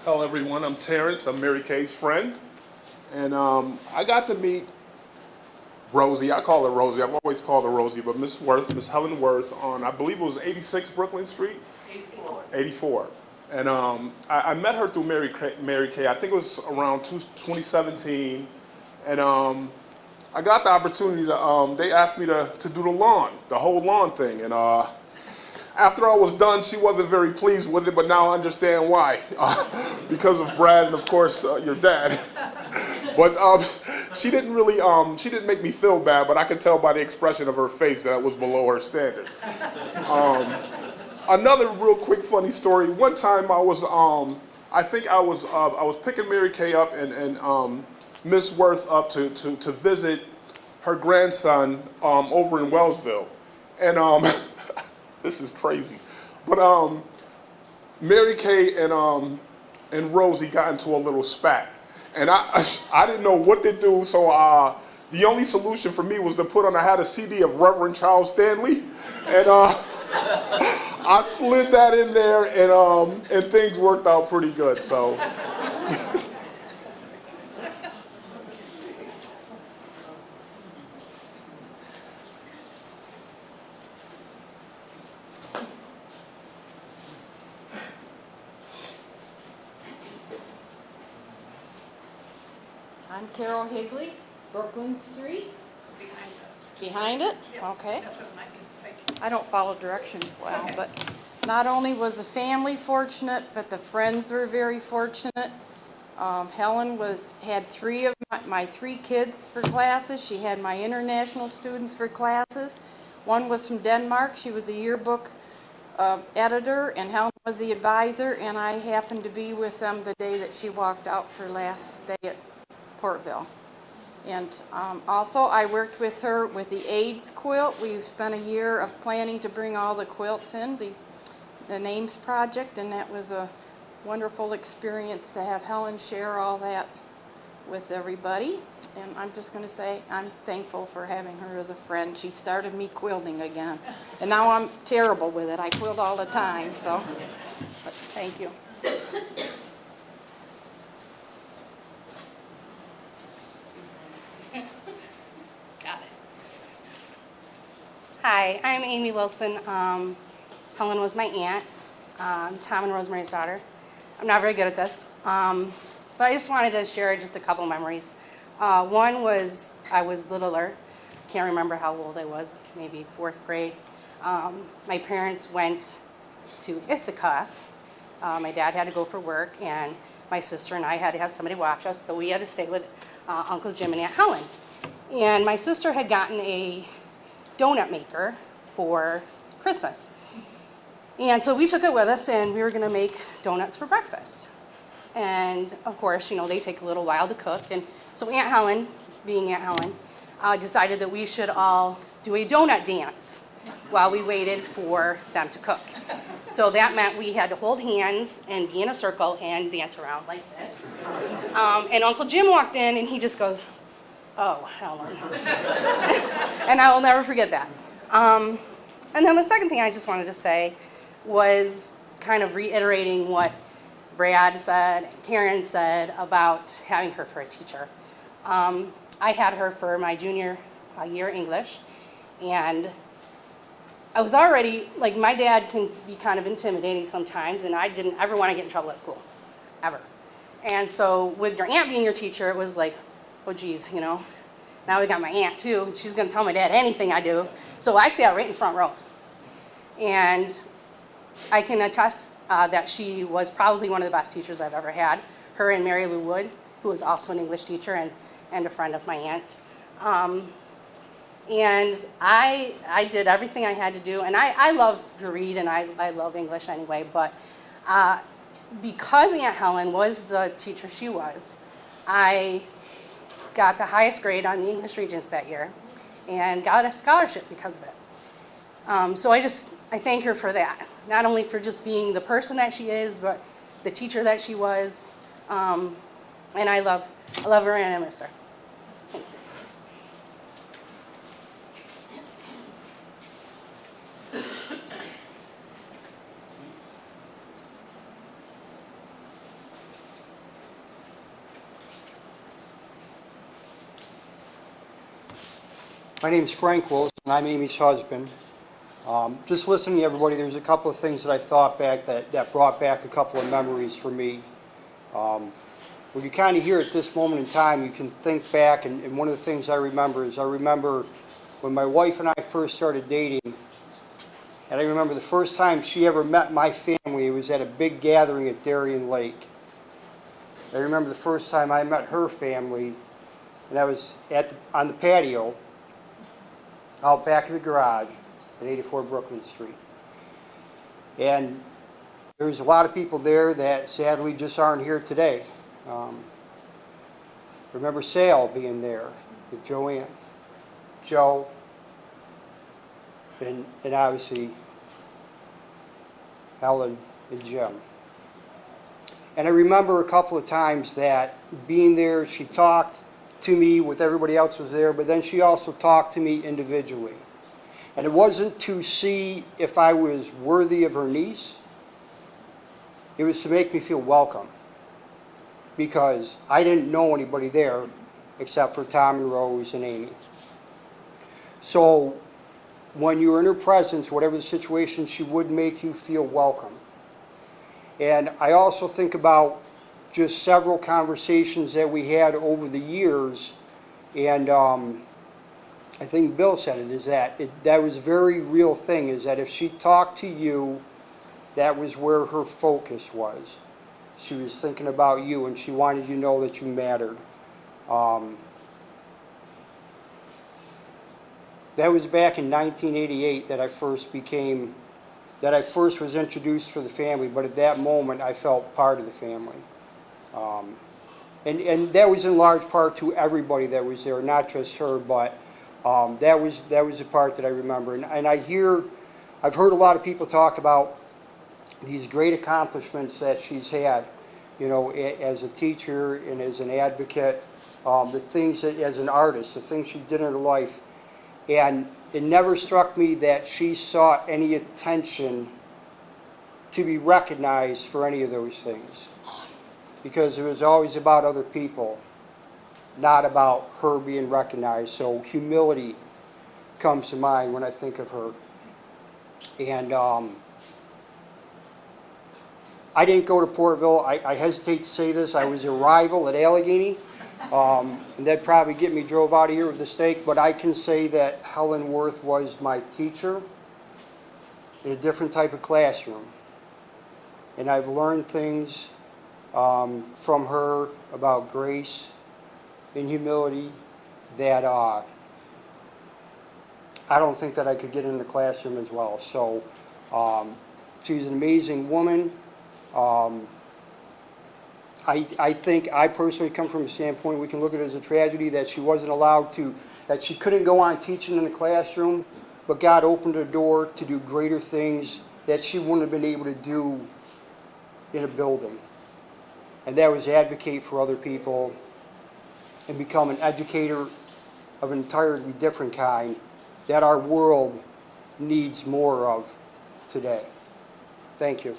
Hello, everyone. I'm Terrence. I'm Mary Kay's friend. And I got to meet Rosie. I call her Rosie. I've always called her Rosie, but Miss Helen Worth on, I believe it was 86 Brooklyn Street? 84. And I met her through Mary Kay. I think it was around 2017. And I got the opportunity to, they asked me to do the lawn, the whole lawn thing. And after I was done, she wasn't very pleased with it, but now I understand why. Because of Brad and, of course, your dad. But she didn't really, she didn't make me feel bad, but I could tell by the expression of her face that it was below her standard. Another real quick funny story. One time I was, I think I was picking Mary Kay up and Miss Worth up to visit her grandson over in Wellsville. And this is crazy. But Mary Kay and Rosie got into a little spat. And I didn't know what to do, so the only solution for me was to put on, I had a CD of Reverend Charles Stanley, and I slid that in there, and things worked out pretty good, so. I'm Carol Higley, Brooklyn Street. Behind it? Okay. I don't follow directions well, but not only was the family fortunate, but the friends were very fortunate. Helen had three of my three kids for classes. She had my international students for classes. One was from Denmark. She was a yearbook editor, and Helen was the advisor, and I happened to be with them the day that she walked out her last day at Portville. And also I worked with her with the AIDS quilt. We've spent a year of planning to bring all the quilts in, the Names Project, and that was a wonderful experience to have Helen share all that with everybody. And I'm just going to say I'm thankful for having her as a friend. She started me quilting again. And now I'm terrible with it. I quilt all the time, so but thank you. Hi, I'm Amy Wilson. Helen was my aunt, Tom and Rosemary's daughter. I'm not very good at this, but I just wanted to share just a couple memories. One was I was littler. Can't remember how old I was, maybe 4th grade. My parents went to Ithaca. My dad had to go for work, and my sister and I had to have somebody watch us, so we had to stay with Uncle Jim and Aunt Helen. And my sister had gotten a donut maker for Christmas. And so we took it with us, and we were gonna make donuts for breakfast. And of course, you know, they take a little while to cook. And so Aunt Helen, being Aunt Helen, decided that we should all do a donut dance while we waited for them to cook. So that meant we had to hold hands and be in a circle and dance around like this. And Uncle Jim walked in, and he just goes, "Oh, Helen." And I will never forget that. And then the second thing I just wanted to say was kind of reiterating what Brad said and Karen said about having her for a teacher. I had her for my junior year English, and I was already, like, my dad can be kind of intimidating sometimes, and I didn't ever want to get in trouble at school, ever. And so with your aunt being your teacher, it was like, oh geez, you know, now we got my aunt too. She's gonna tell my dad anything I do. So I sat right in front row. And I can attest that she was probably one of the best teachers I've ever had. Her and Mary Lou Wood, who was also an English teacher and a friend of my aunt's. And I did everything I had to do, and I love to read, and I love English anyway, but because Aunt Helen was the teacher she was, I got the highest grade on the English Regents that year and got a scholarship because of it. So I thank her for that, not only for just being the person that she is, but the teacher that she was, and I love her and I miss her. Thank you. My name's Frank Wilson, and I'm Amy's husband. Just listening to everybody, there's a couple of things that I thought back that brought back a couple of memories for me. When you kind of hear at this moment in time, you can think back, and one of the things I remember is when my wife and I first started dating, and I remember the first time she ever met my family, it was at a big gathering at Darien Lake. I remember the first time I met her family, and I was on the patio, out back of the garage at 84 Brooklyn Street. And there's a lot of people there that sadly just aren't here today. Remember Sal being there with Joanne, Joe, and obviously Helen and Jim. And I remember a couple of times that being there, she talked to me with everybody else was there, but then she also talked to me individually. And it wasn't to see if I was worthy of her niece. It was to make me feel welcome, because I didn't know anybody there except for Tom and Rose and Amy. So when you were in her presence, whatever the situation, she would make you feel welcome. And I also think about just several conversations that we had over the years, and I think Bill said it, is that that was a very real thing, is that if she talked to you, that was where her focus was. She was thinking about you, and she wanted you to know that you mattered. That was back in 1988 that I first was introduced for the family, but at that moment I felt part of the family. And that was in large part to everybody that was there, not just her, but that was the part that I remember. And I've heard a lot of people talk about these great accomplishments that she's had, you know, as a teacher and as an advocate, the things that, as an artist, the things she did in her life. And it never struck me that she sought any attention to be recognized for any of those things, because it was always about other people, not about her being recognized. So humility comes to mind when I think of her. And I didn't go to Portville. I hesitate to say this. I was a rival at Allegheny, and that'd probably get me drove out of here with a stake, but I can say that Helen Worth was my teacher in a different type of classroom. And I've learned things from her about grace and humility that I don't think that I could get in the classroom as well. So she's an amazing woman. I think I personally come from a standpoint, we can look at it as a tragedy that she wasn't allowed to, that she couldn't go on teaching in the classroom, but God opened her door to do greater things that she wouldn't have been able to do in a building. And that was advocate for other people and become an educator of an entirely different kind that our world needs more of today. Thank you.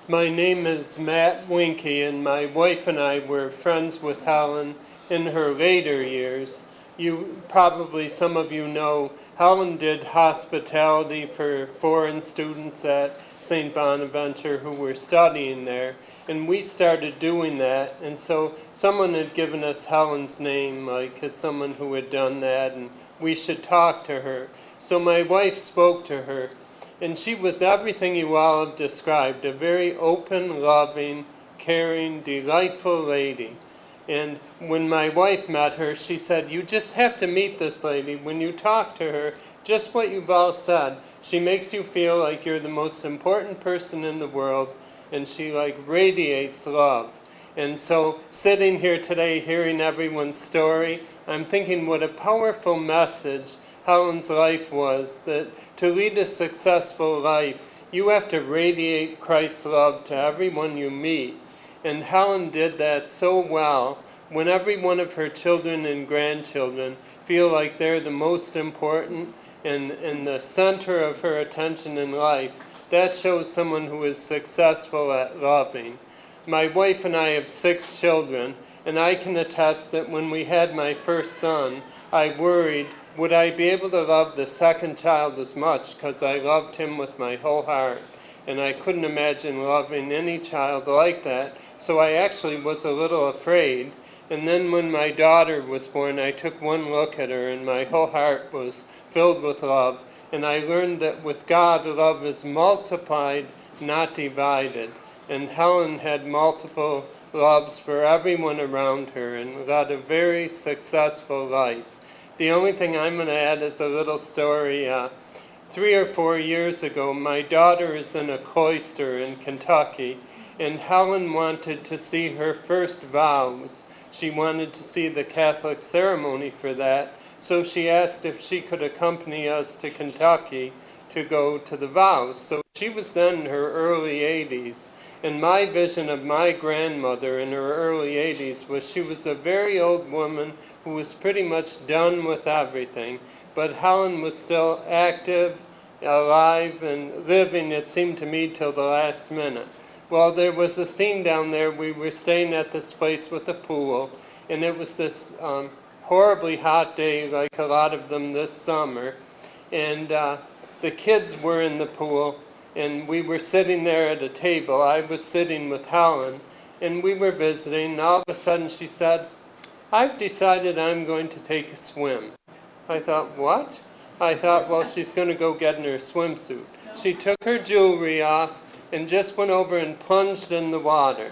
My name is Matt Winke, and my wife and I were friends with Helen in her later years. probably some of you know, Helen did hospitality for foreign students at St. Bonaventure who were studying there, and we started doing that, and so someone had given us Helen's name, like as someone who had done that, and we should talk to her. So my wife spoke to her, and she was everything you all have described, a very open, loving, caring, delightful lady. And when my wife met her, she said, you just have to meet this lady. When you talk to her, just what you've all said, she makes you feel like you're the most important person in the world, and she like radiates love. And so sitting here today, hearing everyone's story, I'm thinking what a powerful message Helen's life was, that to lead a successful life, you have to radiate Christ's love to everyone you meet. And Helen did that so well. When every one of her children and grandchildren feel like they're the most important and the center of her attention in life, that shows someone who is successful at loving. My wife and I have 6 children, and I can attest that when we had my first son, I worried, would I be able to love the second child as much, because I loved him with my whole heart. And I couldn't imagine loving any child like that, so I actually was a little afraid. And then when my daughter was born, I took one look at her, and my whole heart was filled with love. And I learned that with God, love is multiplied, not divided. And Helen had multiple loves for everyone around her and led a very successful life. The only thing I'm going to add is a little story. 3 or 4 years ago, my daughter is in a cloister in Kentucky, and Helen wanted to see her first vows. She wanted to see the Catholic ceremony for that, so she asked if she could accompany us to Kentucky to go to the vows. So she was then in her early 80s, and my vision of my grandmother in her early 80s was she was a very old woman who was pretty much done with everything. But Helen was still active, alive, and living, it seemed to me, till the last minute. Well, there was a scene down there. We were staying at this place with a pool, and it was this horribly hot day, like a lot of them this summer. And the kids were in the pool, and we were sitting there at a table. I was sitting with Helen, and we were visiting, and all of a sudden she said, I've decided I'm going to take a swim. I thought, what? I thought, well, she's going to go get in her swimsuit. She took her jewelry off and just went over and plunged in the water,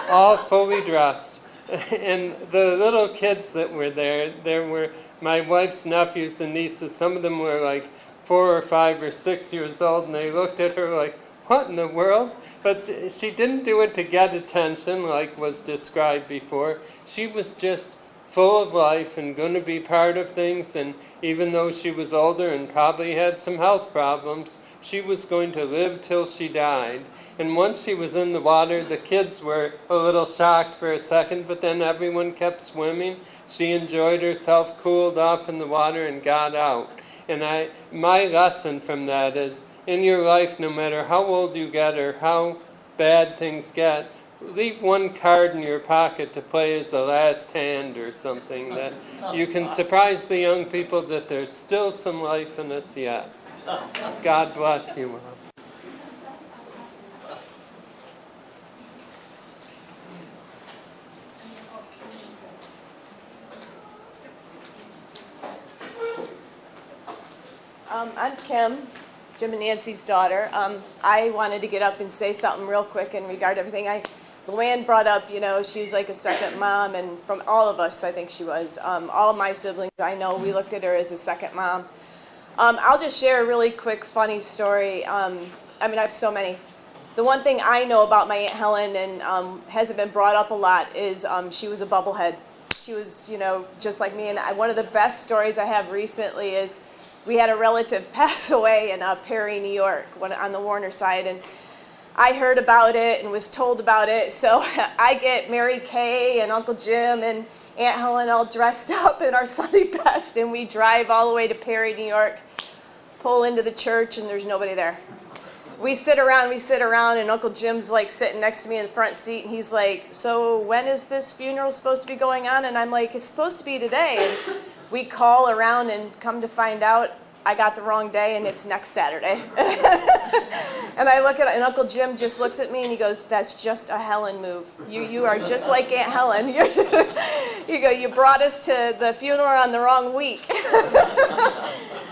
all fully dressed. And the little kids that were there were my wife's nephews and nieces. Some of them were like 4 or 5 or 6 years old, and they looked at her like, what in the world? But she didn't do it to get attention like was described before. She was just full of life and going to be part of things, and even though she was older and probably had some health problems, she was going to live till she died. And once she was in the water, the kids were a little shocked for a second, but then everyone kept swimming. She enjoyed herself, cooled off in the water, and got out. And my lesson from that is, in your life, no matter how old you get or how bad things get, leave one card in your pocket to play as the last hand or something, that you can surprise the young people that there's still some life in us yet. God bless you all. I'm Kim, Jim and Nancy's daughter. I wanted to get up and say something real quick in regard to everything. Luann brought up, she was like a second mom, and from all of us, I think she was. All of my siblings, I know, we looked at her as a second mom. I'll just share a really quick, funny story. I have so many. The one thing I know about my Aunt Helen, and hasn't been brought up a lot, is she was a bubblehead. She was, just like me. And one of the best stories I have recently is we had a relative pass away in Perry, New York, on the Warner side, and I heard about it and was told about it. So I get Mary Kay and Uncle Jim and Aunt Helen all dressed up in our Sunday best, and we drive all the way to Perry, New York, pull into the church, and there's nobody there. we sit around, and Uncle Jim's like sitting next to me in the front seat, and he's like, so when is this funeral supposed to be going on? And I'm like, it's supposed to be today. And we call around, and come to find out, I got the wrong day, and it's next Saturday. And I look at it, and Uncle Jim just looks at me, and he goes, that's just a Helen move. You are just like Aunt Helen. You brought us to the funeral on the wrong week.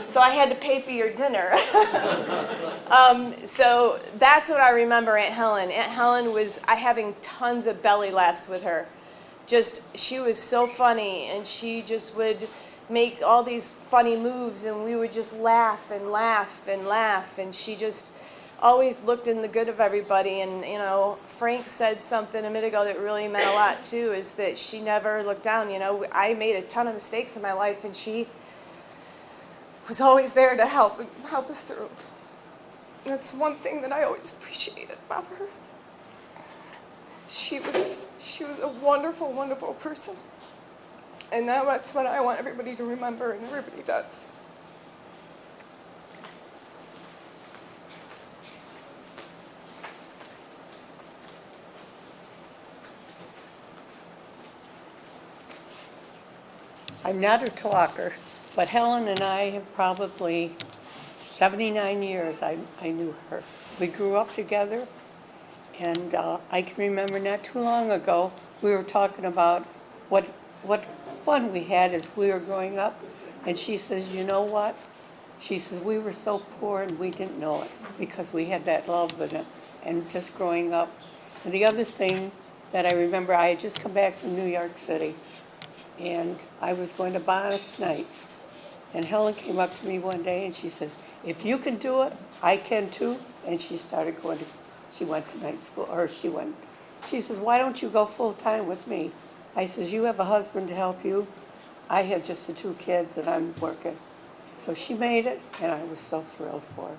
So I had to pay for your dinner. So that's what I remember Aunt Helen. Aunt Helen was having tons of belly laughs with her. She was so funny, and she just would make all these funny moves, and we would just laugh and laugh and laugh, and she just always looked in the good of everybody. And Frank said something a minute ago that really meant a lot too, is that she never looked down. I made a ton of mistakes in my life, and she was always there to help us through. That's one thing that I always appreciated about her. She was a wonderful, wonderful person. And now that's what I want everybody to remember, and everybody does. I'm not a talker, but Helen and I have probably 79 years I knew her. We grew up together, and I can remember not too long ago, we were talking about what fun we had as we were growing up, and she says, you know what? She says, we were so poor and we didn't know it because we had that love and just growing up. And the other thing that I remember, I had just come back from New York City, and I was going to Bonus Nights. And Helen came up to me one day and she says, if you can do it, I can too. And she went to night school, she says, why don't you go full time with me? I says, you have a husband to help you. I have just the 2 kids and I'm working. So she made it, and I was so thrilled for her.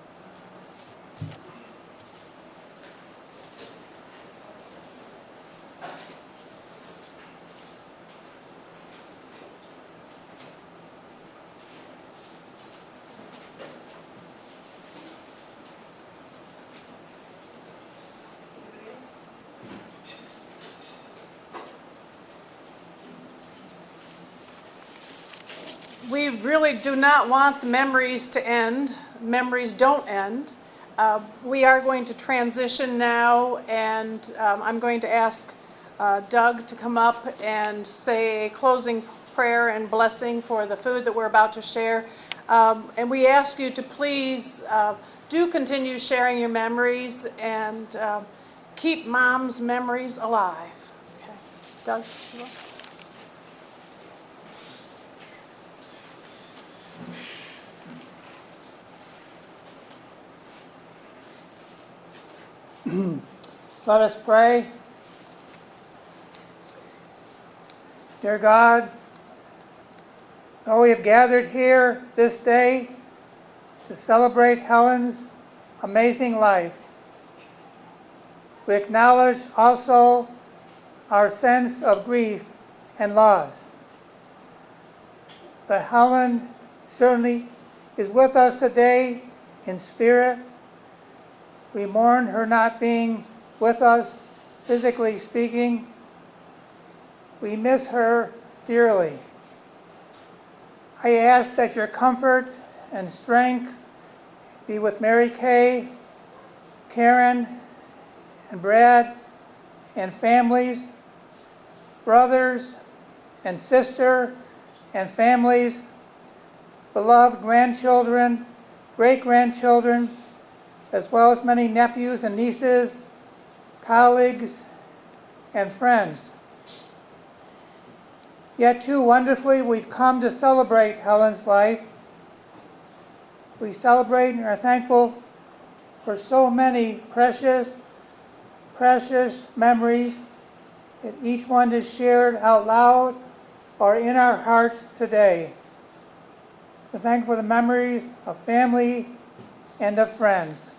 We really do not want the memories to end. Memories don't end. We are going to transition now, and I'm going to ask Doug to come up and say a closing prayer and blessing for the food that we're about to share. And we ask you to please do continue sharing your memories and keep Mom's memories alive. Okay. Doug, you will? Let us pray. Dear God, though we have gathered here this day to celebrate Helen's amazing life, we acknowledge also our sense of grief and loss. But Helen certainly is with us today in spirit. We mourn her not being with us, physically speaking. We miss her dearly. I ask that your comfort and strength be with Mary Kay, Karen, and Brad, and families, brothers and sister and families, beloved grandchildren, great-grandchildren, as well as many nephews and nieces, colleagues, and friends. Yet too wonderfully, we've come to celebrate Helen's life. We celebrate and are thankful for so many precious memories that each one is shared out loud or in our hearts today. We're thankful for the memories of family and of friends.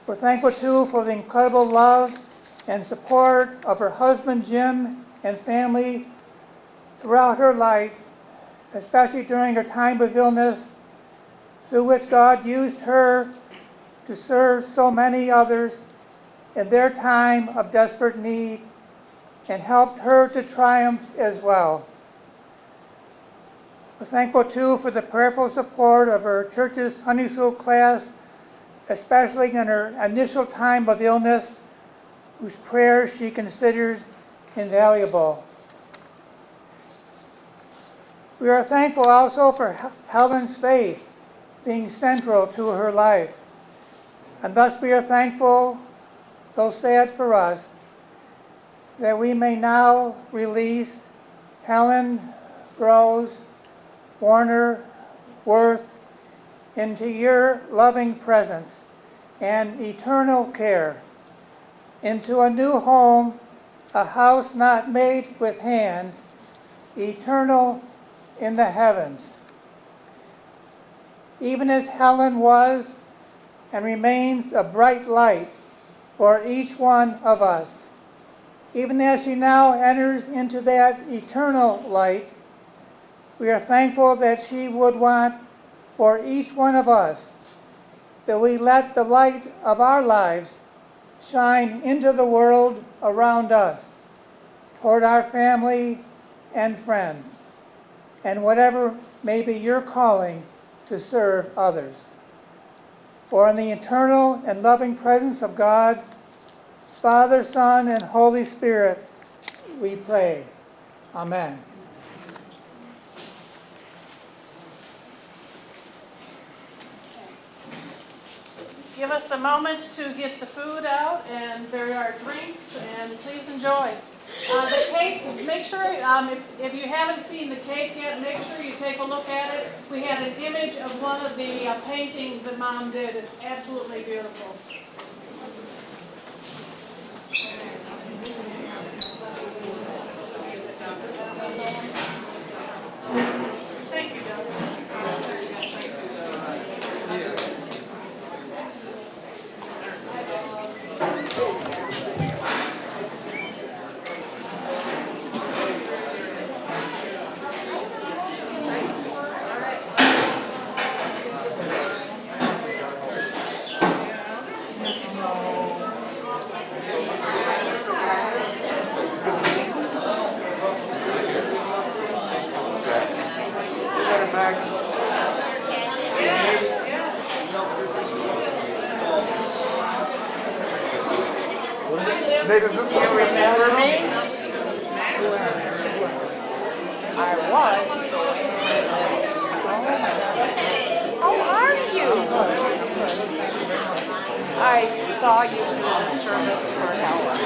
We're thankful too for the incredible love and support of her husband Jim and family throughout her life, especially during her time of illness, through which God used her to serve so many others in their time of desperate need and helped her to triumph as well. We're thankful too for the prayerful support of her church's Sunday school class, especially in her initial time of illness, whose prayers she considered invaluable. We are thankful also for Helen's faith being central to her life. And thus we are thankful, though sad for us, that we may now release Helen, Rose, Warner, Worth into your loving presence and eternal care, into a new home, a house not made with hands, eternal in the heavens. Even as Helen was and remains a bright light for each one of us, even as she now enters into that eternal light, we are thankful that she would want for each one of us that we let the light of our lives shine into the world around us, toward our family and friends, and whatever may be your calling to serve others. For in the eternal and loving presence of God, Father, Son, and Holy Spirit, we pray. Amen. Give us a moment to get the food out, and there are drinks, and please enjoy. The cake, make sure, if you haven't seen the cake yet, make sure you take a look at it. We had an image of one of the paintings that Mom did. It's absolutely beautiful. Thank you, Doug. You remember me? I was. How are you? I saw you do the service for Helen.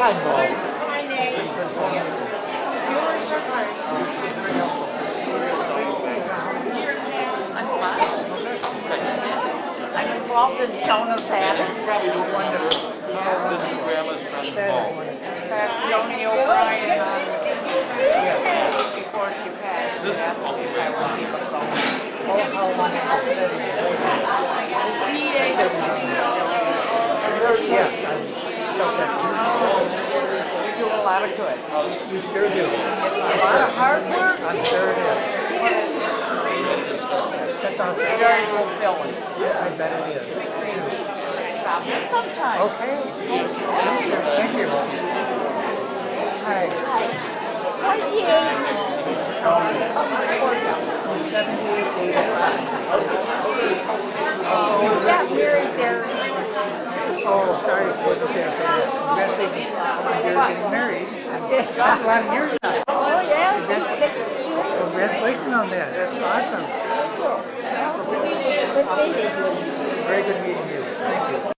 Hi, Bo. Hi, Nate. You were so kind. I'm fine. I'm involved in Jonah's Habit. Wonderful. This is Grandma's friend Paul. Joni O'Brien before she passed. She asked me if I would keep it going. Oh, how wonderful. Yes, I felt that too. You do a lot of good. You sure do. A lot of hard work. I'm sure it is. That's awesome. Very fulfilling. Yeah, I bet it is. Stop in sometime. Okay. Thank you. Hi. What year did you 78, 85. You got married there in 62. Oh, sorry, I wasn't there for that. Congratulations on your getting married. That's a lot of years now. Oh, yeah, 60 years. Congratulations on that. That's awesome. Good meeting you. Very good meeting you. Thank you.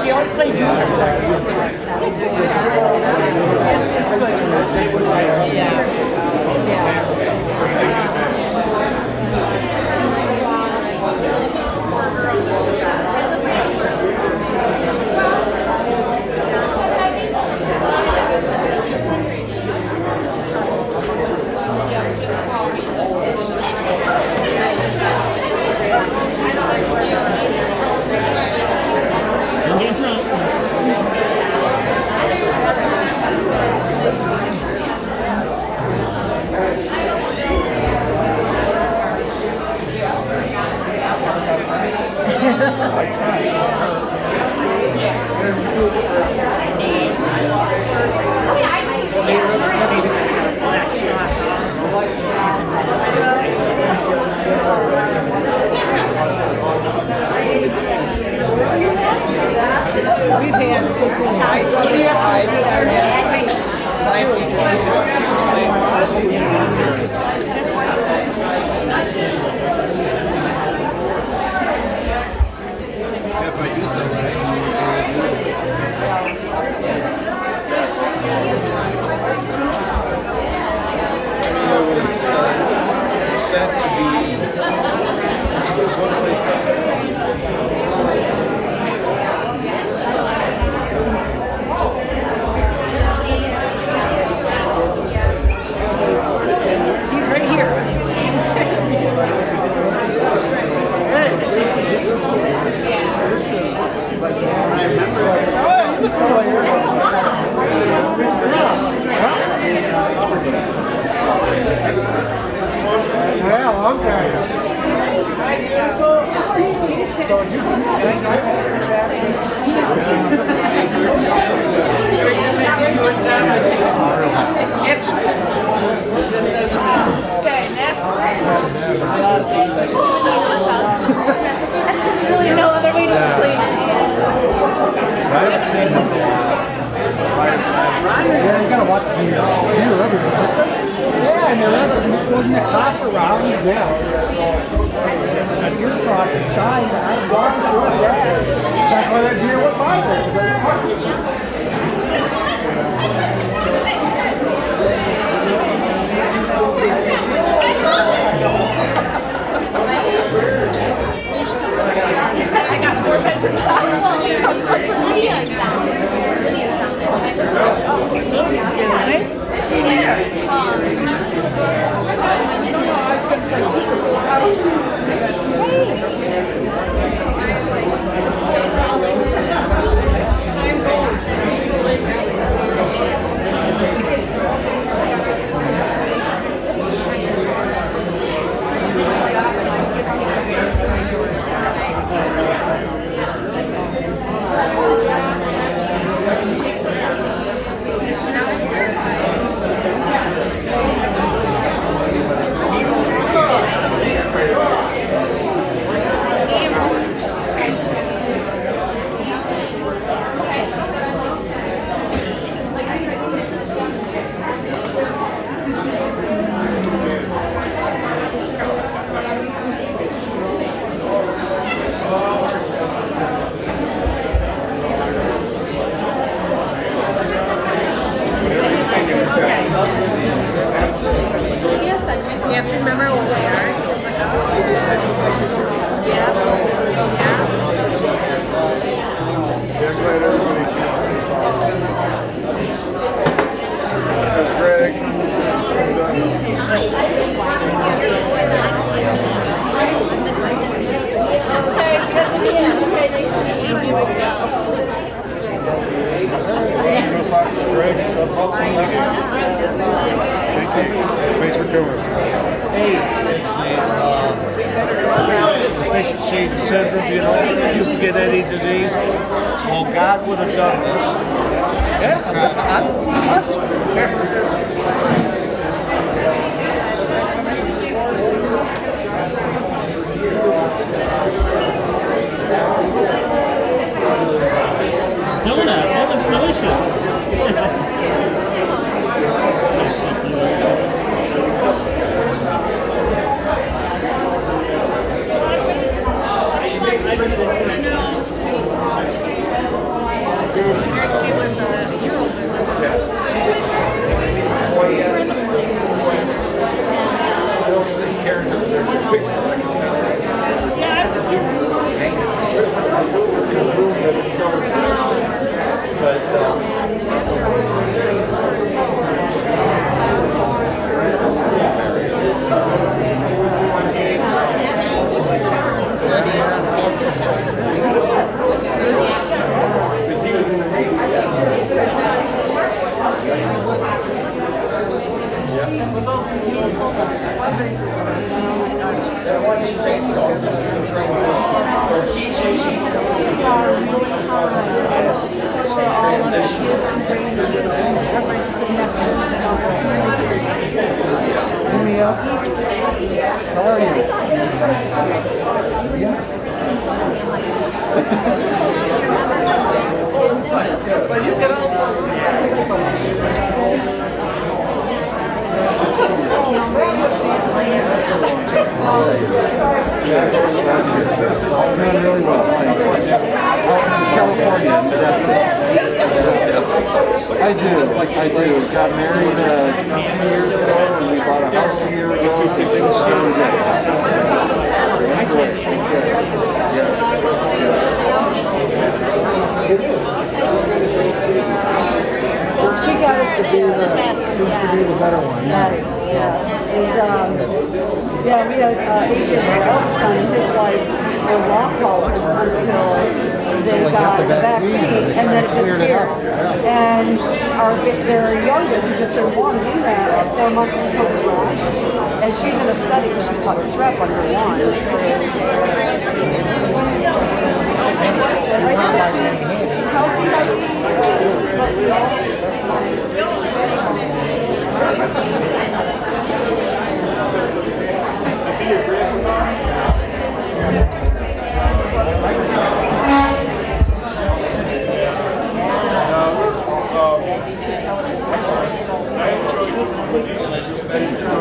She always played Thanks for coming. Hey, efficiency syndrome, you know, you can get any disease. Well, God would have done this. Donut, that looks delicious. How are you? Yes. But you can also. I'm doing really well. Out in California, in Modesto. I do. Got married 2 years ago, and we bought a house a year ago, so things changed. That's right. She got us to be the better one. Yeah. And, yeah, we had AJ, my eldest son, and his wife were long haulers until they got the vaccine, and then it disappeared. And their youngest, who just turned 1, he had 4 months of COVID rash, and she's in a study because she caught strep under I enjoyed